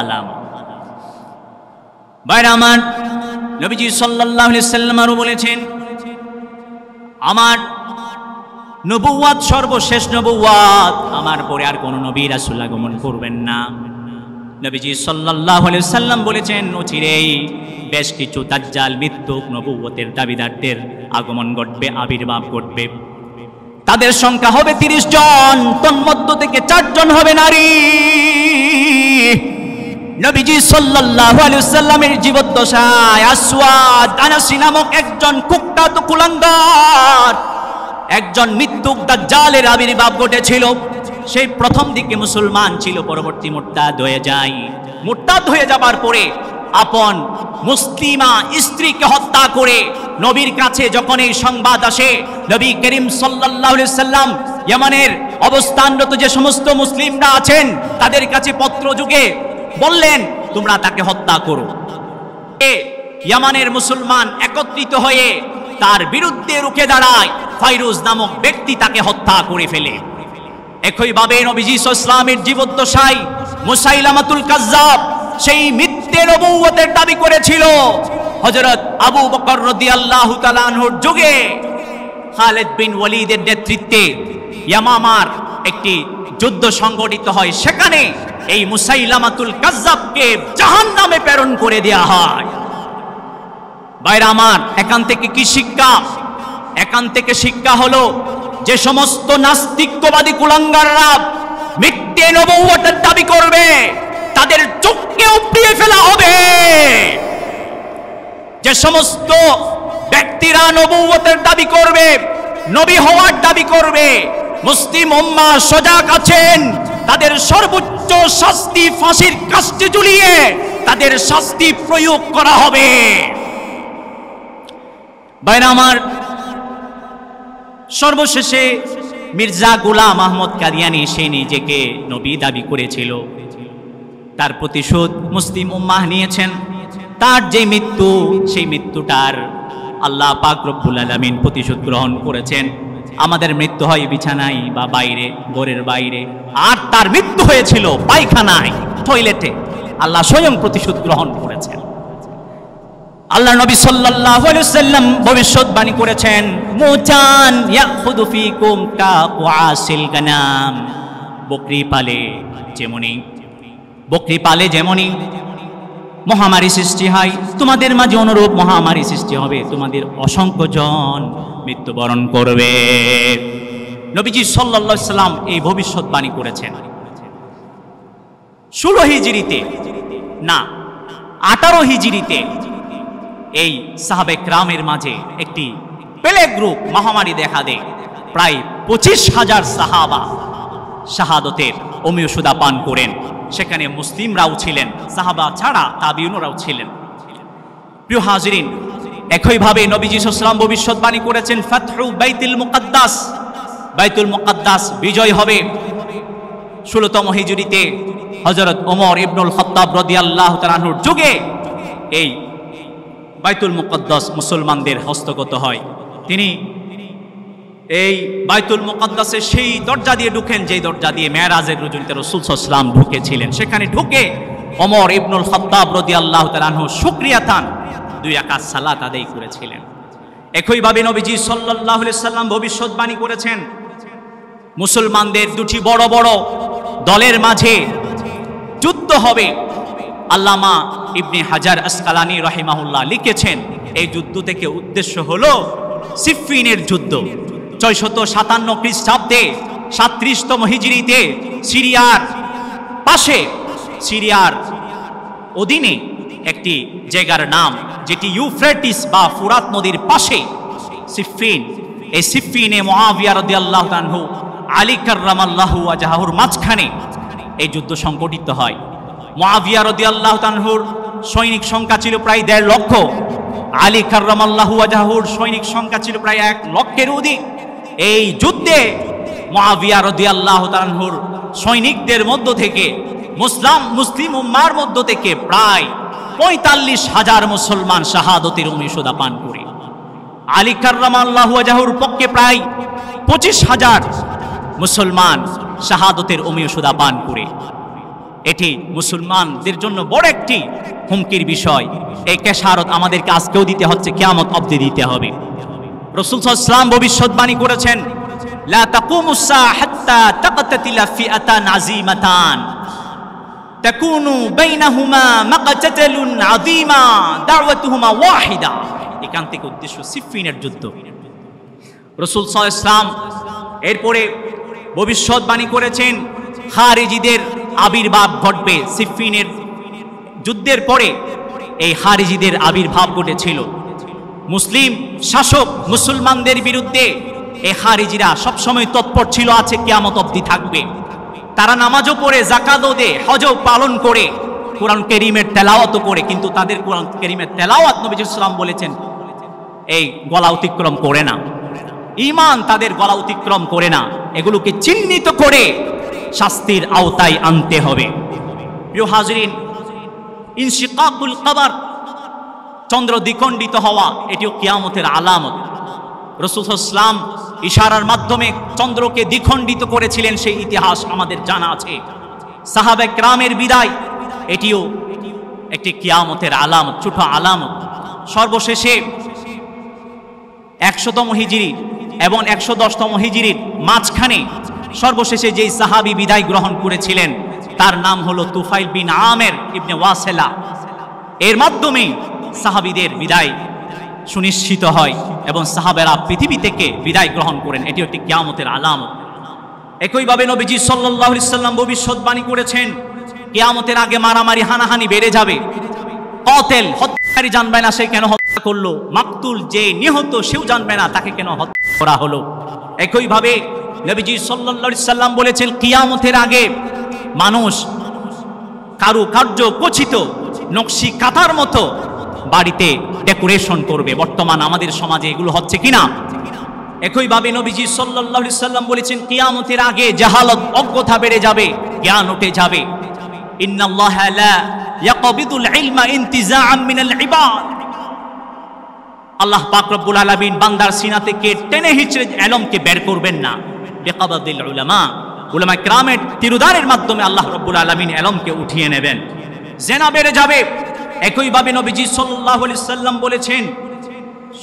আলামত। ভাইরা আমার, নবীজি সাল্লাল্লাহু আলাইহি সাল্লাম আরো বলেছেন আমার নবুয়ত সর্বশেষ নবুয়ত, আমার পরে আর কোন নবী রাসূল আগমন করবেন না। নবীজি সাল্লাল্লাহু আলাইহি সাল্লাম বলেছেন অচিরেই বেশ কিছু দাজ্জাল মৃত্যুক নবুয়তের দাবিদারদের আগমন ঘটবে, আবির্ভাব ঘটবে। তাদের সংখ্যা হবে 30 জন, তন্মধ্য থেকে 4 জন হবে নারী। নবীজি সাল্লাল্লাহু আলাইহি সাল্লামের জীবদ্দশায় আসওয়াদ আনাসি নামক একজন কুখ্যাত কুলাঙ্গার, একজন মৃত্যুক দাজ্জালের আবির্ভাব ঘটেছিল। সেই প্রথম দিকে মুসলমান ছিল, পরবর্তী মুরতাদ হয়ে যায়। মুরতাদ হয়ে যাবার পরে আপন মুসলিমা স্ত্রীকে হত্যা করে নবীর কাছে যখন এই সংবাদ আসে, নবী করিম সাল্লাল্লাহু আলাইহি সাল্লাম ইয়ামানের অবস্থানরত যে সমস্ত মুসলিমরা আছেন তাদের কাছে পত্র যুগে বললেন তোমরা তাকে হত্যা করো। ইয়ামানের মুসলমান একত্রিত হয়ে তার বিরুদ্ধে রুখে দাঁড়ায়। ফাইরুজ নামক ব্যক্তি তাকে হত্যা করে ফেলে। একইভাবে নবীজি সাল্লাল্লাহু আলাইহি ওয়াসাল্লামের জীবদ্দশায় মুসাইলামাতুল কাজ্জাব সেই মিথ্যে নবুয়তের দাবি করেছিল। হযরত আবু বকর রাদিয়াল্লাহু তাআলা আনহুর যুগে খালিদ বিন ওয়ালিদের নেতৃত্বে ইয়ামামার একটি যুদ্ধ সংগঠিত হয়। সেখানে এই মুসাইলামাতুল কাজ্জাবকে জাহান্নামে প্রেরণ করে দেয়া হয়। ভাইরা আমার, এখান থেকে কি শিক্ষা? এখান থেকে শিক্ষা হলো যে সমস্ত নাস্তিকবাদী কুলাঙ্গাররা মিথ্যে নবুয়তের দাবি করবে তাদের চোখকে উপড়িয়ে ফেলা হবে। যে সমস্ত ব্যক্তিরা নবুয়তের দাবি করবে, নবী হওয়ার দাবি করবে, মুসলিম উম্মাহ সজাগ আছেন, তাদের সর্বোচ্চ শাস্তি ফাঁসির কাস্টে ঝুলিয়ে তাদের শাস্তি প্রয়োগ করা হবে। ভাইরা আমার, সর্বশেষে মির্জা গোলাম আহমদ কাদিয়ানী সে নিজেকে নবী দাবি করেছিল, তার প্রতিশোধ মুসলিম উম্মাহ নিয়েছেন। তার যে মৃত্যু, সেই মৃত্যুটার আল্লাহ পাক রব্বুল আলামিন প্রতিশোধ গ্রহণ করেছেন। আমাদের মৃত্যু হয় বিছানায় বা বাইরে, ঘরের বাইরে, আর তার মৃত্যু হয়েছিল পায়খানায়, টয়লেটে। আল্লাহ স্বয়ং প্রতিশোধ গ্রহণ করেছেন। আল্লাহ নবী সাল্লাল্লাহু আলাইহি ওয়াসাল্লাম ভবিষ্যৎবাণী করেছেন, মুতান ইয়াখুদু ফিকুম কাওয়াসিল গানাম। বকরি পালে যেমনি মহামারী সৃষ্টি হয়, তোমাদের মাঝে অনুরূপ মহামারী সৃষ্টি হবে, তোমাদের অসংখ্য জন মৃত্যুবরণ করবে। নবীজি সাল্লাল্লাহু আলাইহি ওয়াসাল্লাম এই ভবিষ্যৎবাণী করেছেন 16 হিজরিতে, না 18 হিজরিতে। এই সাহাবে কেরামের মাঝে একটি প্লেগ রোগ মহামারী দেখা দেয়। প্রায় 25,000 সাহাবা শাহাদতের অমীয় সুদা পান করেন। সেখানে মুসলিমরাও ছিলেন, সাহাবা ছাড়া তাবিউনরাও ছিলেন। প্রিয় হাজিরিন, একইভাবে নবীজি সাল্লাল্লাহু আলাইহি ওয়াসাল্লাম ভবিষ্যৎবাণী করেছেন ফাতহু বাইতুল মুকাদ্দাস, বাইতুল মুকাদ্দাস বিজয় হবে 16তম হিজরিতে। হযরত ওমর ইবনুল খাত্তাব রাদিয়াল্লাহু তাআলা আনহুর যুগে এই বাইতুল মুকাদ্দাস মুসলমানদের হস্তগত হয়। তিনি এই বাইতুল মুকাদ্দাসের সেই দরজা দিয়ে ঢুকেন যেই দরজা দিয়ে মেরাজের রজনীতে রাসূল সাল্লাল্লাহু আলাইহি ওয়াসাল্লাম ঢুকেছিলেন। সেখানে ঢুকে ওমর ইবনুল খাত্তাব রাদিয়াল্লাহু তাআলা আনহু শুকরিয়াতান 2 রাকাত সালাত আদায় করেছিলেন। একইভাবে নবীজি সাল্লাল্লাহু আলাইহি ওয়াসাল্লাম ভবিষ্যৎবাণী করেছেন মুসলমানদের দুটি বড় বড় দলের মাঝে যুদ্ধ হবে। আল্লামা ইবনে হাজার আসকালানী রাহিমাহুল্লাহ লিখেছেন, এই যুদ্ধ থেকে উদ্দেশ্য হলো সিফফিনের যুদ্ধ। 657 খ্রিস্টাব্দে 37তম হিজরিতে সিরিয়ার পাশে, সিরিয়ার অধীনে একটি জায়গার নাম, যেটি ইউফ্রেটিস বা ফুরাত নদীর পাশে সিফফিন। এই সিফফিনে মুআবিয়া রাদিয়াল্লাহু আনহু আলী কাররামাল্লাহু ওয়াজহাহুর মাঝখানে এই যুদ্ধ সংঘটিত হয়। মুআবিয়া রাদিয়াল্লাহু আনহুর সৈনিক সংখ্যা ছিল প্রায় 1.5 লক্ষ, আলী কাররামাল্লাহু ওয়াজহাহুর সৈনিক সংখ্যা ছিল প্রায় 1 লক্ষের অধিক। এই যুদ্ধে মুআবিয়া রাদিয়াল্লাহু আনহুর সৈনিকদের মধ্য থেকে মুসলিম উম্মার মধ্য থেকে প্রায় 45,000 মুসলমান শাহাদতের অমীয় পান করে। আলী কাররামাল্লাহু ওয়াজহাহুর পক্ষে প্রায় 25,000 মুসলমান শাহাদতের অমীয় পান করে। এটি মুসলমানদের জন্য বড় একটি হুমকির বিষয়। এই কেশারত আমাদেরকে আজকেও দিতে হচ্ছে, কিয়ামত অবধি দিতে হবে। রাসূল সাল্লাল্লাহু আলাইহি ওয়াসাল্লাম ভবিষ্যৎবাণী করেছেন, লা তাকুমুস সাআ হাত্তা তাকতাতিলা ফিআতান আযীমাতান তাকুনু বাইনাহুমা মাকতাতালুন আযীমা দাওয়াতুহুমা ওয়াহিদা। এখান থেকে উদ্দেশ্য সিফফিনের যুদ্ধ। রাসূল সাল্লাল্লাহু আলাইহি ওয়াসাল্লাম এরপরে ভবিষ্যৎবাণী করেছেন খারিজিদের আবির্ভাব ঘটবে। সিফফিনের যুদ্ধের পরে এই খারিজিদের আবির্ভাব ঘটেছিল। মুসলিম শাসক মুসলমানদের বিরুদ্ধে এই খারিজিরা সবসময় তৎপর ছিল, আছে, কিয়ামত অবধি থাকবে। তারা নামাজও পড়ে, যাকাতও দেয়, হজও পালন করে, কোরআন কারীমের তেলাওয়াতও করে, কিন্তু তাদের কোরআন কারীমের তেলাওয়াত নবী সাল্লাল্লাহু আলাইহি ওয়াসাল্লাম বলেছেন এই গলা অতিক্রম করে না, ঈমান তাদের গলা অতিক্রম করে না। এগুলোকে চিহ্নিত করে শাস্তির আওতায় আনতে হবে। প্রিয় হাজিরিন, ইনশিকাকুল কবর, চন্দ্র দ্বিখণ্ডিত হওয়া, এটিও কিয়ামতের আলামত। রাসূল সাল্লাল্লাহু আলাইহি ওয়াসাল্লাম ইশারার মাধ্যমে চন্দ্রকে দ্বিখণ্ডিত করেছিলেন, সেই ইতিহাস আমাদের জানা আছে। সাহাবা কেরামের বিদায়, এটিও একটি কিয়ামতের আলামত, ছোট আলামত। সর্বশেষে 100তম হিজরি এবং 110তম হিজরির মাঝখানে সর্বশেষে যেই সাহাবী বিদায় গ্রহণ করেছিলেন তার নাম হলো তুফাইল বিন আমের ইবনে ওয়াসিলা। এর মাধ্যমে সাহাবীদের বিদায় সুনিশ্চিত হয় এবং সাহাবেরা পৃথিবী থেকে বিদায় গ্রহণ করেন। এটি একটি কিয়ামতের আলামত। একইভাবে নবীজি সাল্লাল্লাহু আলাইহি ওয়াসাল্লাম ভবিষ্যৎবাণী করেছেন কিয়ামতের আগে মারামারি হানাহানি বেড়ে যাবে। কাতিল, হত্যাকারী জানবে না সে কেন হত্যা করলো, মাকতুল যে নিহত সেও জানবে না তাকে কেন হত্যা করা হলো। একইভাবে নবীজি সাল্লাল্লাহু আলাইহি ওয়াসাল্লাম বলেছেন কিয়ামতের আগে মানুষ কারুকার্য খচিত নকশি কাঁথার মতো বাড়িতে ডেকোরেশন করবে। বর্তমান আমাদের সমাজে এগুলো হচ্ছে কিনা? একইভাবে নবীজি সাল্লাল্লাহু আলাইহি ওয়াসাল্লাম বলেছেন কিয়ামতের আগে জাহালত, অজ্ঞতা বেড়ে যাবে, জ্ঞান উঠে যাবে। ইন্নাল্লাহা লা ইয়াকবিদুল ইলমা ইনতিজাআম মিনাল ইবাদ। আল্লাহ পাক রব্বুল আলামিন বান্দার সিনা থেকে টেনে হিচড়ে ইলমকে বের করবেন না। বিকাবাদিল উলামা, উলামা কিরামের তিরুদারের মাধ্যমে আল্লাহ রব্বুল আলামিন ইলমকে উঠিয়ে নেবেন। জিনা বেড়ে যাবে। একইভাবে নবীজি সাল্লাল্লাহু আলাইহি সাল্লাম বলেছেন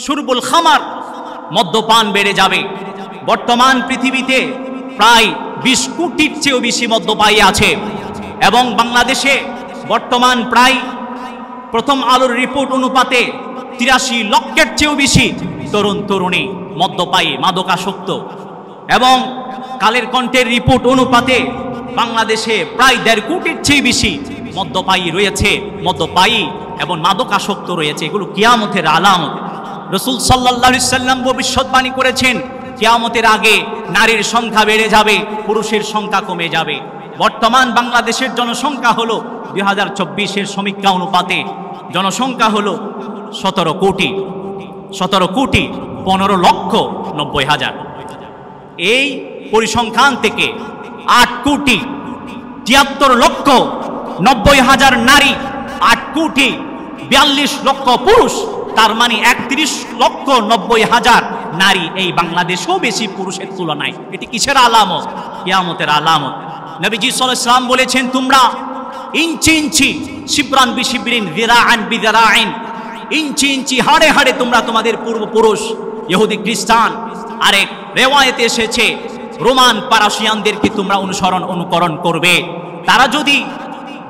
শুরবুল খামার, মদ্যপান বেড়ে যাবে। বর্তমান পৃথিবীতে প্রায় 20 কোটির চেয়েও বেশি মদ্যপায়ী আছে এবং বাংলাদেশে বর্তমান প্রায় প্রথম আলোর রিপোর্ট অনুপাতে 83 লক্ষের চেয়েও বেশি তরুণ তরুণী মদ্যপায়ী, মাদকাসক্ত। এবং কালের কণ্ঠের রিপোর্ট অনুপাতে বাংলাদেশে প্রায় 1.5 কোটির চেয়ে বেশি মদ্যপায়ী রয়েছে, মদ্যপায়ী এবং মাদকাসক্ত রয়েছে। এগুলো কিয়ামতের আলামত। রাসূল সাল্লাল্লাহু আলাইহি সাল্লাম ভবিষ্যৎবাণী করেছেন কিয়ামতের আগে নারীর সংখ্যা বেড়ে যাবে, পুরুষের সংখ্যা কমে যাবে। বর্তমান বাংলাদেশের জনসংখ্যা হলো 2024-এর সমীক্ষা অনুপাতে জনসংখ্যা হলো 17 কোটি 15,90,000। এই পরিসংখ্যান থেকে 8,73,90,000 নারী, 8,42,00,000 পুরুষ, তার মানে 31,90,000 নারী এই বাংলাদেশেও বেশি পুরুষের তুলনায়। এটি কিসের আলামত? কিয়ামতের আলামত। নবীজি সাল্লাল্লাহু আলাইহি ওয়াসাল্লাম বলেছেন তোমরা ইঞ্চি ইঞ্চি, শিবরান বিশিবরিন, যিরাআন বিযিরাইন, ইঞ্চি ইঞ্চি, হাড়ে হাড়ে তোমরা তোমাদের পূর্বপুরুষ ইহুদি খ্রিস্টান, আরেক রিওয়ায়াতে এসেছে রোমান পারসিয়ানদেরকে তোমরা অনুকরণ করবে। তারা যদি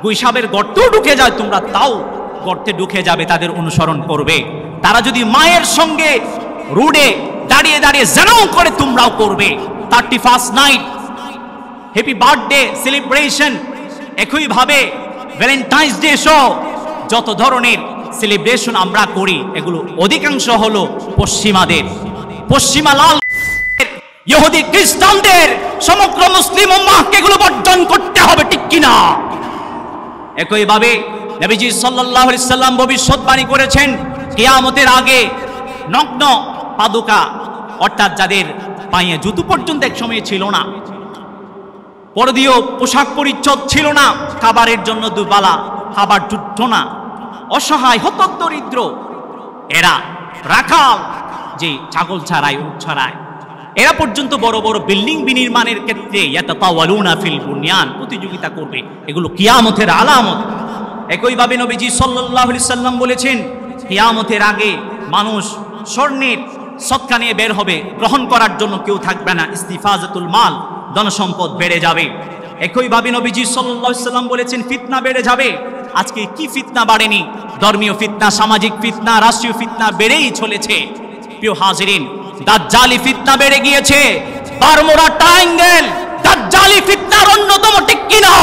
গুইসাবের গর্তেও ঢুকে যায় তোমরা তাও গর্তে ঢুকে যাবে, তাদের অনুসরণ করবে। তারা যদি মায়ের সঙ্গে রোডে দাঁড়িয়ে দাঁড়িয়ে জানাও করে তোমরাও করবে। 31st night, happy birthday celebration, একইভাবে ভ্যালেন্টাইন্স ডে সহ যত ধরনের সেলিব্রেশন আমরা করি এগুলো অধিকাংশ হলো পশ্চিমাদের, পশ্চিমা লাল ইহুদি খ্রিস্টানদের। সমগ্র মুসলিম উম্মাহকে এগুলো বর্জন করতে হবে, ঠিক কিনা? একইভাবে নবীজি সাল্লাল্লাহু আলাইহি সাল্লাম ভবিষ্যৎবাণী করেছেন কিয়ামতের আগে নগ্ন পাদুকা, অর্থাৎ যাদের পায়ে জুতো পর্যন্ত এক সময় ছিল না, পরদীয় পোশাক পরিচ্ছদ ছিল না, খাবারের জন্য দুবেলা খাবার জুটত না, অসহায় হতদরিদ্র এরা, রাখাল যে ছাগল ছাড়ায়, উট ছাড়ায়, এরা পর্যন্ত বড় বড় বিল্ডিং বিনির্মাণের ক্ষেত্রে ইয়াতাতাওয়ালুনা ফিল বুনিয়ান প্রতিযোগিতা করবে। এগুলো কিয়ামতের আলামত। একইভাবে নবীজি সাল্লাল্লাহু আলাইহি সাল্লাম বলেছেন কিয়ামতের আগে মানুষ স্বর্ণের সদকা নিয়ে বের হবে, গ্রহণ করার জন্য কেউ থাকবে না। ইস্তিফাজাতুল মাল, ধনসম্পদ বেড়ে যাবে। একইভাবে নবীজি সাল্লাল্লাহু আলাইহি সাল্লাম বলেছেন ফিতনা বেড়ে যাবে। আজকে কি ফিতনা বাড়েনি? ধর্মীয় ফিতনা, সামাজিক ফিতনা, রাষ্ট্রীয় ফিতনা বেড়েই চলেছে। প্রিয় হাজিরিন, দাজ্জালি ফিতনা বেড়ে গিয়েছে। বারমুডা ট্রায়াঙ্গেল দাজ্জালি ফিতনার অন্যতম, ঠিক কিনা?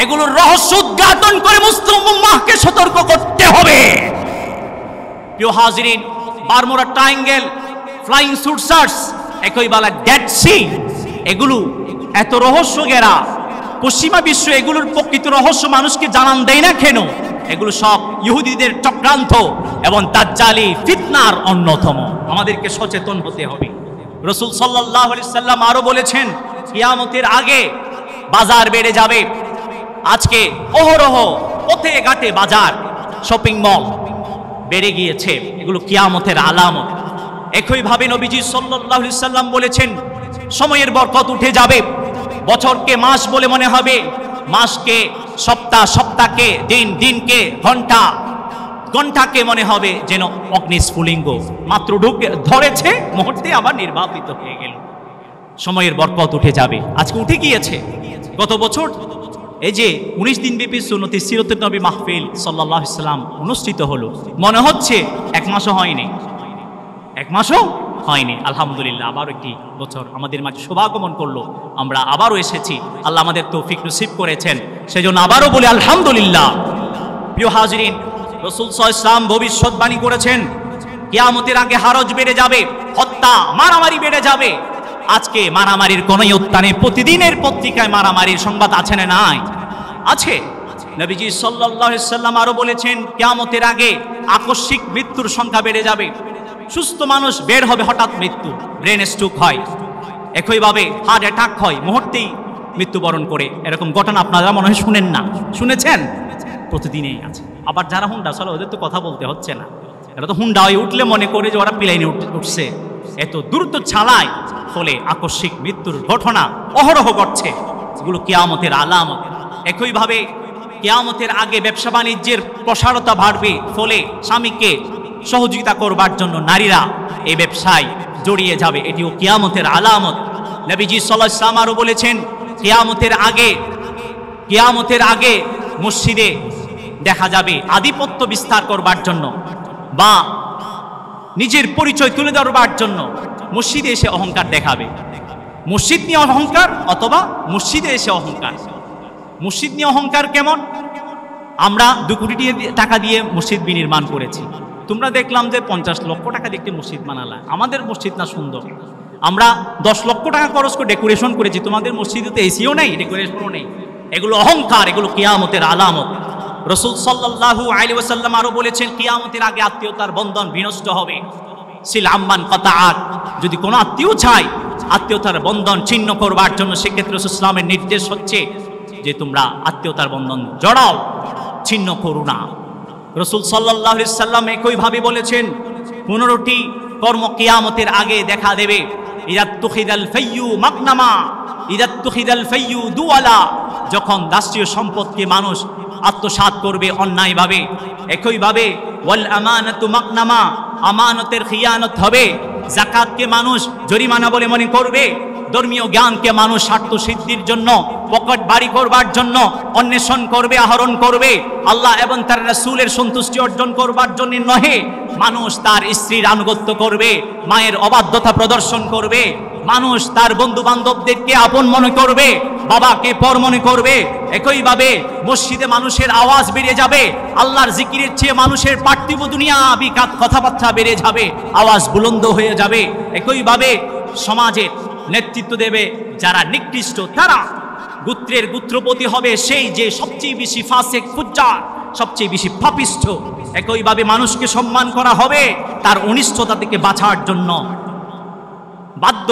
এগুলোর রহস্য উদ্ঘাটন করে মুসলিম উম্মাহকে সতর্ক করতে হবে। প্রিয় হাজিরিন, বারমুডা ট্রায়াঙ্গেল, ফ্লাইং সুটসার্স, একইবেলা ডেড সি, এগুলো এত রহস্য ঘেরা। পশ্চিমা বিশ্ব এগুলোর প্রকৃত রহস্য মানুষকে জানান দেয় না কেন? এগুলো সব ইহুদিদের চক্রান্ত এবং দাজ্জালি ফিতনার অন্যতম। আমাদেরকে সচেতন হতে হবে। রাসূল সাল্লাল্লাহু আলাইহি সাল্লাম আরো বলেছেন কিয়ামতের আগে বাজার বেড়ে যাবে। আজকে অহরহ পথে ঘাটে বাজার, শপিং মল বেড়ে গিয়েছে। এগুলো কিয়ামতের আলামত। একইভাবে নবীজি সাল্লাল্লাহু আলাইহি সাল্লাম বলেছেন সময়ের বরকত উঠে যাবে। বছরকে মাস বলে মনে হবে, মাসকে সপ্তাহ, সপ্তাহকে দিন, দিনকে ঘন্টা, ঘন্টাকে মনে হবে যেন অগ্নিস্ফুলিঙ্গ, মাত্র ঢুকে ধরেছে মুহূর্তে আবার নির্বাপিত হয়ে গেল। সময়ের বরকত উঠে যাবে। আজকে উঠে গিয়েছে। গত বছর এই যে 19 দিন ব্যাপী সুন্নতি সিরাতুন নবী মাহফিল সাল্লাল্লাহু আলাইহি সাল্লাম অনুষ্ঠিত হলো, মনে হচ্ছে 1 মাসও হয়নি, 1 মাসও হয়নি। আলহামদুলিল্লাহ, আবার একটি বছর আমাদের মাঝে শুভাগমন করলো। আমরা আবারও এসেছি, আল্লাহ আমাদের তৌফিক নসিব করেছেন, সেজন্য আবারও বলি আলহামদুলিল্লাহ। প্রিয় হাজিরিন, রাসূল সাল্লাল্লাহু আলাইহি ওয়াসাল্লাম ভবিষ্যৎবাণী করেছেন কিয়ামতের আগে হারজ বেড়ে যাবে, হত্যা, মারামারি বেড়ে যাবে। আজকে মারামারির কোনই উত্থানে প্রতিদিনের পত্রিকায় মারামারির সংবাদ আছে না? নাই, আছে। নবীজি সাল্লাল্লাহু আলাইহি ওয়াসাল্লাম আরো বলেছেন কিয়ামতের আগে আকস্মিক মৃত্যুর সংখ্যা বেড়ে যাবে। সুস্থ মানুষ বের হবে, হঠাৎ মৃত্যু, ব্রেন স্ট্রোক হয়, একইভাবে হার্ট অ্যাটাক হয়, মুহূর্তেই মৃত্যুবরণ করে। এরকম ঘটনা আপনারা মনে হয় শুনেন না, শুনেছেন? প্রতিদিনই আছে। আবার যারা হুন্ডা চলে ওদের তো কথা বলতে হচ্ছে না, এরা তো হুন্ডা হয়ে উঠলে মনে করে যে ওরা প্লেনে উঠছে, এত দ্রুত চালায়, ফলে আকস্মিক মৃত্যুর ঘটনা অহরহ ঘটছে। এগুলো কিয়ামতের আলামত। একইভাবে কিয়ামতের আগে ব্যবসা বাণিজ্যের প্রসারতা বাড়বে, ফলে স্বামীকে সহযোগিতা করবার জন্য নারীরা এই ব্যবসায় জড়িয়ে যাবে, এটিও কিয়ামতের আলামত। নবীজি সাল্লাল্লাহু আলাইহি ওয়াসাল্লাম আরো বলেছেন, কিয়ামতের আগে মসজিদে দেখা যাবে আধিপত্য বিস্তার করবার জন্য বা নিজের পরিচয় তুলে ধরবার জন্য মসজিদে এসে অহংকার দেখাবে। মসজিদ নিয়ে অহংকার অথবা মসজিদে এসে অহংকার। মসজিদ নিয়ে অহংকার কেমন? আমরা 2 কোটি টাকা দিয়ে মসজিদ বিনির্মাণ করেছি, তোমরা দেখলাম যে 50 লক্ষ টাকা দিয়ে একটি মসজিদ বানালা, আমাদের মসজিদ না সুন্দর। আমরা 10 লক্ষ টাকা খরচ করে ডেকোরেশন করেছি, তোমাদের মসজিদে তো এসিও নেই, ডেকোরেশনও নেই। এগুলো অহংকার, এগুলো কিয়ামতের আলামত। রাসূল সাল্লাল্লাহু আলাইহি ওয়াসাল্লাম আরো বলেছেন, কিয়ামতের আগে আত্মীয়তার বন্ধন বিনষ্ট হবে। সিল আম্মান কাতাআত, যদি কোনো আত্মীয় চায় আত্মীয়তার বন্ধন ছিন্ন করবার জন্য, সেক্ষেত্রে রাসূল ইসলামের নির্দেশ হচ্ছে যে তোমরা আত্মীয়তার বন্ধন জড়াও, ছিন্ন করো না। রাসূল সাল্লাল্লাহু আলাইহি ওয়াসাল্লাম একইভাবে বলেছেন, 15টি কর্ম কিয়ামতের আগে দেখা দেবে। ইদাত্তুখিদাল ফাইয়ু মাগনামা, ইদাত্তুখিদাল ফাইয়ু দুআলা, যখন রাষ্ট্রীয় সম্পদকে মানুষ আত্মসাৎ করবে অন্যায়ভাবে। একইভাবে ওয়াল আমানাতু মাগনামা, আমানতের খিয়ানত হবে। যাকাতকে মানুষ জরিমানা বলে মনে করবে। ধর্মীয় জ্ঞানকে মানুষ স্বার্থ সিদ্ধির জন্য, পকেট বাড়ি করবার জন্য অন্বেষণ করবে, আহরণ করবে। আল্লাহ এবং তার রাসূলের সন্তুষ্টি অর্জন করবার জন্য নহে, মানুষ তার স্ত্রীর আনুগত্য করবে, মায়ের অবাধ্যতা প্রদর্শন করবে। মানুষ তার বন্ধু বান্ধবদেরকে আপন মনে করবে, বাবাকে পর মনে করবে। একইভাবে মসজিদে মানুষের আওয়াজ বেড়ে যাবে, আল্লাহর জিকিরের চেয়ে মানুষের পার্থিব দুনিয়া বিকাত কথাবার্তা বেড়ে যাবে, আওয়াজ বুলন্দ হয়ে যাবে। একইভাবে সমাজের নেতৃত্ব দেবে যারা নিকৃষ্ট, তারা গোত্রের গোত্রপতি হবে সেই যে সবচেয়ে বেশি ফাসিক ফুজ্জার, সবচেয়ে বেশি পাপিষ্ঠ। একইভাবে মানুষকে সম্মান করা হবে তার অনিষ্টতা থেকে বাঁচার জন্য। বাদ্য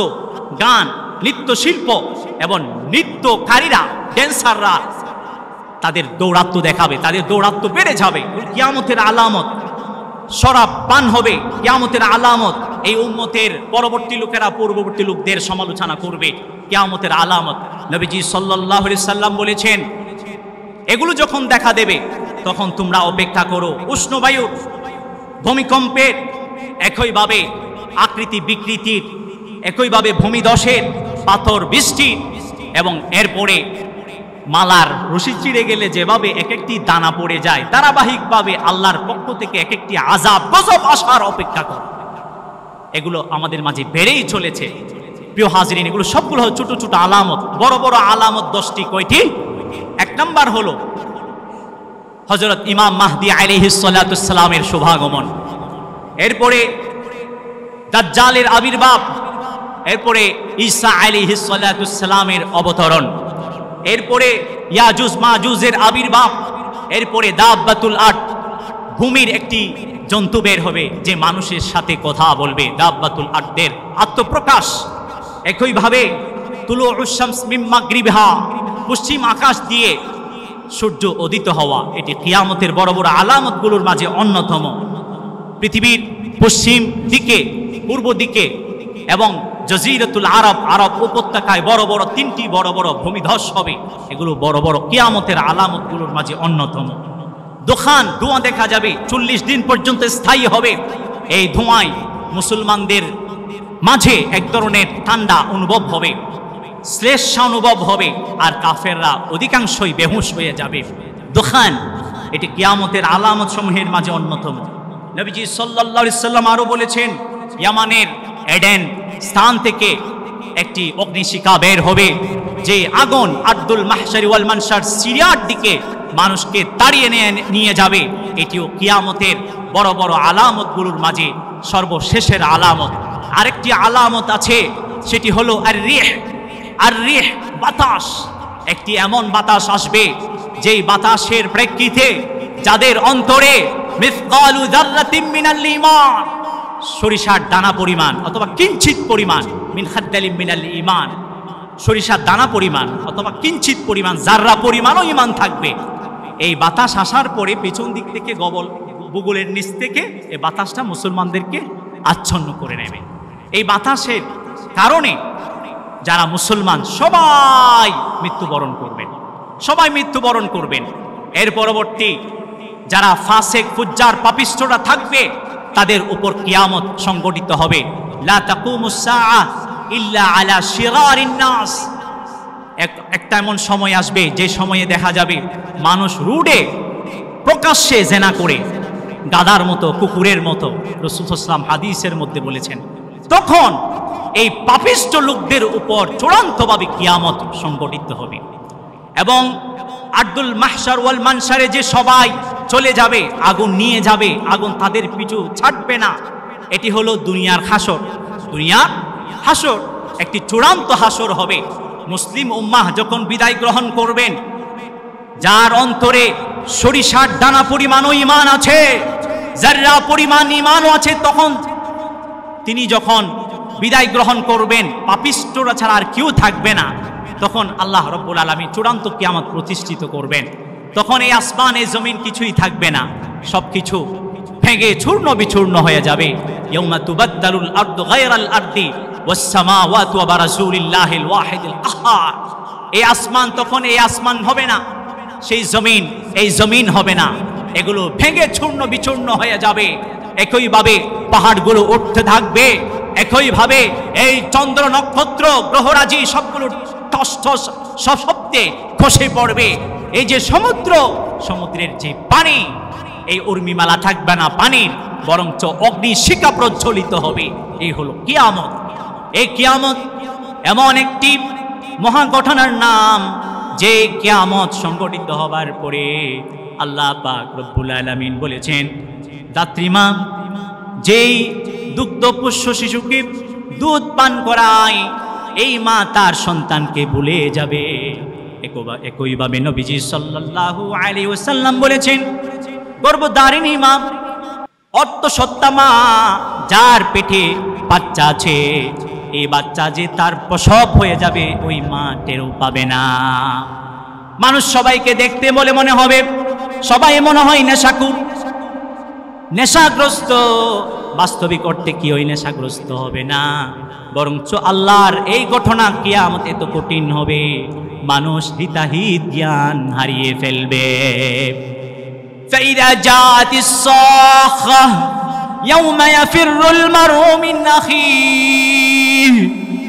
গান, নৃত্যশিল্প এবং নৃত্যকারীরা, ড্যান্সাররা তাদের দৌরাত্ম্য দেখাবে, তাদের দৌরাত্ম্য বেড়ে যাবে, কিয়ামতের আলামত। শরাব পান হবে, কিয়ামতের আলামত। এই উম্মতের পরবর্তী লোকেরা পূর্ববর্তী লোকদের সমালোচনা করবে, কিয়ামতের আলামত। নবীজি সাল্লাল্লাহু আলাইহি সাল্লাম বলেছেন, এগুলো যখন দেখা দেবে তখন তোমরা অপেক্ষা করো উষ্ণবায়ু, ভূমিকম্পের, একইভাবে আকৃতি বিকৃতির, একইভাবে ভূমিধসের, পাথর বৃষ্টি, এবং এরপরে মালার রশি চিড়ে গেলে যেভাবে এক একটি দানা পড়ে যায়, ধারাবাহিকভাবে আল্লাহর পক্ষ থেকে এক একটি আযাব গজব আসার অপেক্ষা করে। এগুলো আমাদের মাঝে বেড়েই চলেছে। প্রিয় হাজিরিন, এগুলো সবগুলো ছোট ছোট আলামত। বড় বড় আলামত 10টি। কয়টি? 1 নাম্বার হলো হযরত ইমাম মাহদী আলাইহিস সালাতুস সালামের শুভাগমন, এরপরে দাজ্জালের আবির্ভাব, এরপরে ঈসা আলাইহিস সালাতুস সালামের অবতরণ, এরপরে ইয়াজুজ মাজুজের আবির্ভাব, এরপরে দাব্বাতুল আরদ, ভূমির একটি জন্তু বের হবে যে মানুষের সাথে কথা বলবে, দাব্বাতুল আরদের আত্মপ্রকাশ। একইভাবে তুলুউশ শামস মিন মাগরিবিহা, পশ্চিম আকাশ দিয়ে সূর্য উদিত হওয়া, এটি কিয়ামতের বড় বড় আলামতগুলোর মাঝে অন্যতম। পৃথিবীর পশ্চিম দিকে, পূর্ব দিকে এবং জজিরাতুল আরব, আরব উপত্যকায় বড় বড় 3টি বড় বড় ভূমিধস হবে। এগুলো বড় বড় কিয়ামতের আলামতগুলোর মাঝে অন্যতম। দোকান, ধোঁয়া দেখা যাবে, 40 দিন পর্যন্ত স্থায়ী হবে। এই ধোঁয়ায় মুসলমানদের মাঝে এক ধরনের ঠান্ডা অনুভব হবে, শ্লেষা অনুভব হবে, আর কাফেররা অধিকাংশই বেহুশ হয়ে যাবে। দোকান, এটি কিয়ামতের আলামত সমূহের মাঝে অন্যতম। নবীজি সাল্লাল্লাহু আলাইহি সাল্লাম আরো বলেছেন, ইয়ামানের এডেন স্থান থেকে একটি অগ্নিশিখা বের হবে, যে আগুন আরদুল মাহশারি ওয়াল মানশার, সিরিয়ার দিকে মানুষকে তাড়িয়ে নিয়ে যাবে। এটিও কিয়ামতের বড় বড় আলামতগুলোর মাঝে সর্বশেষের আলামত। আরেকটি আলামত আছে, সেটি হলো আর রিহ, বাতাস। একটি এমন বাতাস আসবে যেই বাতাসের প্রেক্ষিতে যাদের অন্তরে মিসকালু যাররাতিন মিনাল ঈমান, সরিষার দানা পরিমাণ অথবা কিঞ্চিত পরিমাণ, মিন খাদ্দালিম মিনাল ঈমান, সরিষার দানা পরিমাণ অথবা কিঞ্চিত পরিমাণ, জাররা পরিমাণও ঈমান থাকবে। এই বাতাস আসার পরে পেছন দিক থেকে বুগুলের নিচ থেকে এই বাতাসটা মুসলমানদেরকে আচ্ছন্ন করে নেবে। এই বাতাসের কারণে যারা মুসলমান সবাই মৃত্যুবরণ করবেন, সবাই মৃত্যুবরণ করবেন। এর পরবর্তী যারা ফাসেক ফুজ্জার পাপিষ্ঠরা থাকবে তাদের উপর কিয়ামত সংগঠিত হবে। লা তাকুমুস সাআহ ইল্লা আলা শিরারিন নাস। একটা এমন সময় আসবে যে সময়ে দেখা যাবে মানুষ রোডে প্রকাশ্যে জেনা করে গাধার মতো, কুকুরের মতো, রাসূল সাল্লাল্লাহু আলাইহি ওয়াসাল্লাম হাদিসের মধ্যে বলেছেন। তখন এই পাপিষ্ঠ লোকদের উপর চূড়ান্তভাবে কিয়ামত সংগঠিত হবে এবং আরদুল মাহশার ওয়াল মানশারে যে সবাই চলে যাবে, আগুন নিয়ে যাবে, আগুন তাদের পিছু ছাড়বে না। এটি হলো দুনিয়ার হাসর। দুনিয়ার হাসর একটি চূড়ান্ত হাসর হবে। মুসলিম উম্মাহ যখন বিদায় গ্রহণ করবেন, যার অন্তরে সরিষার দানা পরিমাণও ঈমান আছে, যাররা পরিমাণ ঈমানও আছে, তখন তিনি যখন বিদায় গ্রহণ করবেন, পাপিষ্ঠরা ছাড়া আর কেউ থাকবে না। তখন আল্লাহ রাব্বুল আলামিন চূড়ান্ত কিয়ামত প্রতিষ্ঠিত করবেন। তখন এই আসমান এই জমিন কিছুই থাকবে না, সবকিছু ভেঙে চূর্ণ বিচূর্ণ হয়ে যাবে। ইয়াউমা তুবাদদালুল আরদু গায়রাল আরদি ওয়াস সামাওয়াতু ওয়া বারাসুলিল্লাহিল ওয়াহিদিল কাহ্হার। এই আসমান তখন এই আসমান হবে না, সেই জমিন এই জমিন হবে না, এগুলো ভেঙে চূর্ণ বিচূর্ণ হয়ে যাবে। একইভাবে পাহাড়গুলো উঠতে থাকবে, একইভাবে এই চন্দ্র নক্ষত্র গ্রহরাজি সবগুলো টস টস শব্দে খসে পড়বে। এই যে সমুদ্র, সমুদ্রের যে পানি, এই উর্মিমালা থাকবে না পানির, বরঞ্চ অগ্নি শিখা প্রজ্বলিত হবে। এই হলো কিয়ামত। এই কিয়ামত এমন একটি মহা ঘটনার নাম যে কিয়ামত সংগঠিত হবার পরে আল্লাহ পাক রব্বুল আলামিন বলেছেন, দাত্রীমা যেই দুগ্ধপোষ্য শিশুকে দুধ পান করায়, এই মা তার সন্তানকে ভুলে যাবে। একইভাবে নবীজি সাল্লাল্লাহু আলাইহি ওয়াসাল্লাম বলেছেন, গর্ভধারিণী মা, অর্থসত্তা মা, যার পেটে বাচ্চা আছে, এই বাচ্চা যে তার প্রসব হয়ে যাবে, ওই মা টেরও পাবে না। মানুষ সবাইকে দেখতে বলে মনে হবে, সবাই মনে হয় নেশাকুর, নেশাগ্রস্ত। বাস্তবিক অর্থে কি ওই নেশাগ্রস্ত হবে না, বরঞ্চ আল্লাহর এই ঘটনা কিয়ামত এত কঠিন হবে, মানুষ হিতাহিত জ্ঞান হারিয়ে ফেলবে। فإذا جاءت الصاخة يوم يفر المرء من أخيه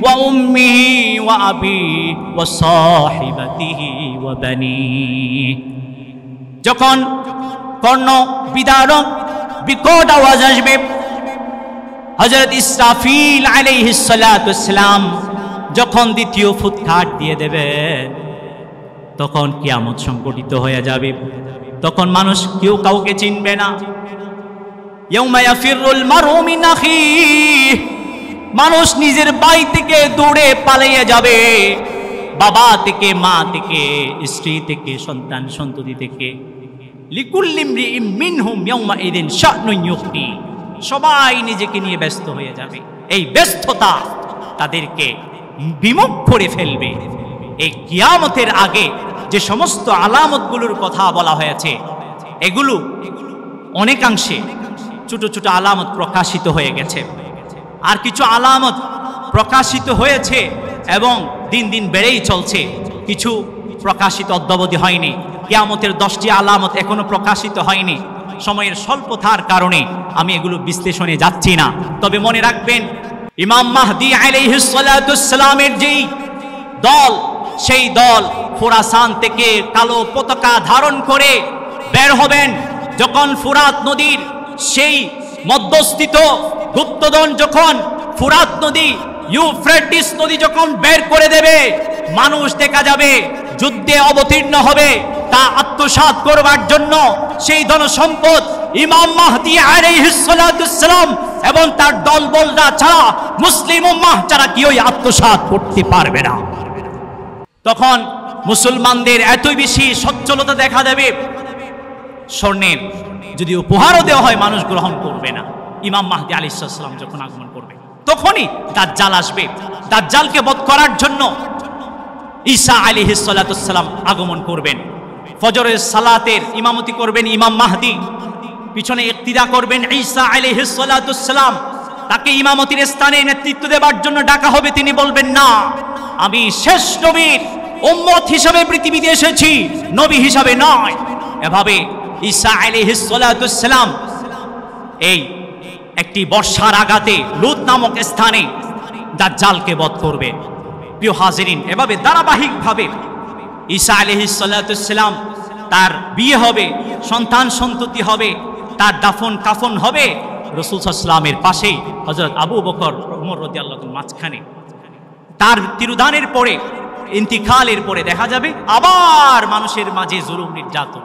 وأمه وأبيه وصاحبته وبنيه। যখন কর্ণ বিদারক বিকট আওয়াজ আসবে, হযরত ইসরাফিল আলাইহিস সালাতু ওয়াস সালাম যখন দ্বিতীয় ফুৎকার দিয়ে দেবেন, তখন কিয়ামত সংঘটিত হয়ে যাবে। তখন মানুষ কেউ কাউকে চিনবে না। ইয়াউমা ইয়াফিরুল মারউ মিন আখিহি, মানুষ নিজের ভাই থেকে দৌড়ে পালিয়ে যাবে, বাবা থেকে, মা থেকে, স্ত্রী থেকে, সন্তান সন্ততি থেকে। লিকুল্লি ইমরিইম মিনহুম ইয়াউমা ইদিন শা'নুন ইউগনি, সবাই নিজেকে নিয়ে ব্যস্ত হয়ে যাবে। এই ব্যস্ততা তাদেরকে বিমুখ করে ফেলবে। এই কিয়ামতের আগে যে সমস্ত আলামতগুলোর কথা বলা হয়েছে, এগুলো অনেকাংশে ছোট ছোট আলামত প্রকাশিত হয়ে গেছে, আর কিছু আলামত প্রকাশিত হয়েছে এবং দিন দিন বেড়েই চলছে, কিছু প্রকাশিত অদ্যাবধি হয়নি। কিয়ামতের 10টি আলামত এখনো প্রকাশিত হয়নি। সময়ের স্বল্পতার কারণে আমি এগুলো বিশ্লেষণে যাচ্ছি না। তবে মনে রাখবেন, ইমাম মাহদী আলাইহিস সালাতু ওয়াস সালামের যেই দল, সেই দল খোরাসান থেকে কালো পতাকা ধারণ করে বের হবেন। যখন ফুরাত নদীর সেই মধ্যস্থিত গুপ্তধন, যখন ফুরাত নদী, ইউফ্রেটিস নদী যখন বের করে দেবে, মানুষ দেখা যাবে যুদ্ধে অবতীর্ণ হবে তা আত্মসাৎ করবার জন্য। সেই ধনসম্পদ ইমাম মাহদী আলাইহিস সালাতু ওয়াস সালাম এবং তার দলবলরা ছাড়া, মুসলিম উম্মাহ ছাড়া কেউই আত্মসাৎ করতে পারবে না। তখন মুসলমানদের এতই বেশি সচ্ছলতা দেখা দেবে, স্বর্ণের যদি উপহারও দেওয়া হয় মানুষ গ্রহণ করবে না। ইমাম মাহদী আলাইহিস সালাম যখন আগমন করবে, তখনই দাজ্জাল আসবে। দাজ্জালকে বধ করার জন্য ঈসা আলাইহিস সালাতু ওয়াস সালাম আগমন করবেন। ফজরের সালাতের ইমামতি করবেন ইমাম মাহদী। পিছনে ইক্তিদা করবেন ঈসা আলাইহিস সালাতুস সালাম, তাকে ইমামতির স্থানে নেতৃত্ব দেওয়ার জন্য ডাকা হবে, তিনি বলবেন না, আমি শেষ নবীর উম্মত হিসাবে পৃথিবীতে এসেছি, নবী হিসাবে নয়। এভাবে ঈসা আলাইহিস সালাতুস সালাম এই একটি বর্ষার আঘাতে লুত নামক স্থানে দাজ্জালকে বধ করবে। প্রিয় হাজিরিন, এভাবে ধারাবাহিকভাবে ঈসা আলাইহিস সালাতুস সালাম তার বিয়ে হবে, সন্তান সন্ততি হবে, তার দাফন কাফন হবে রাসূল সাল্লাল্লাহু আলাইহি ওয়াসাল্লামের পাশেই হযরত আবু বকর ওমর রাদিয়াল্লাহু আনহুর মাঝখানে। তার তিরোধানের পরে, ইন্তিকালের পরে দেখা যাবে আবার মানুষের মাঝে জুলুম নির্যাতন।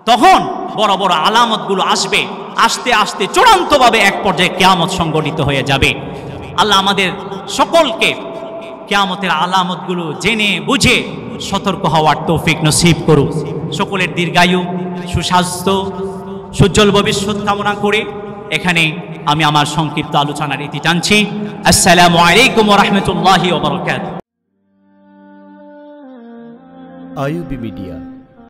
তখন বড় বড় আলামতগুলো আসবে, আস্তে আস্তে চূড়ান্তভাবে এক পর্যায়ে কিয়ামত সংগঠিত হয়ে যাবে। আল্লাহ আমাদের সকলকে কিয়ামতের আলামতগুলো জেনে বুঝে সতর্ক হওয়ার তৌফিক নসিব করুন। সকলের দীর্ঘায়ু, সুস্বাস্থ্য, সুজ্জ্বল ভবিষ্যৎ কামনা করে এখানে আমি আমার সংক্ষিপ্ত আলোচনার ইতি টানছি। আসসালামু আলাইকুম ওয়া রাহমাতুল্লাহি ওয়া বারাকাতুহু। IUB media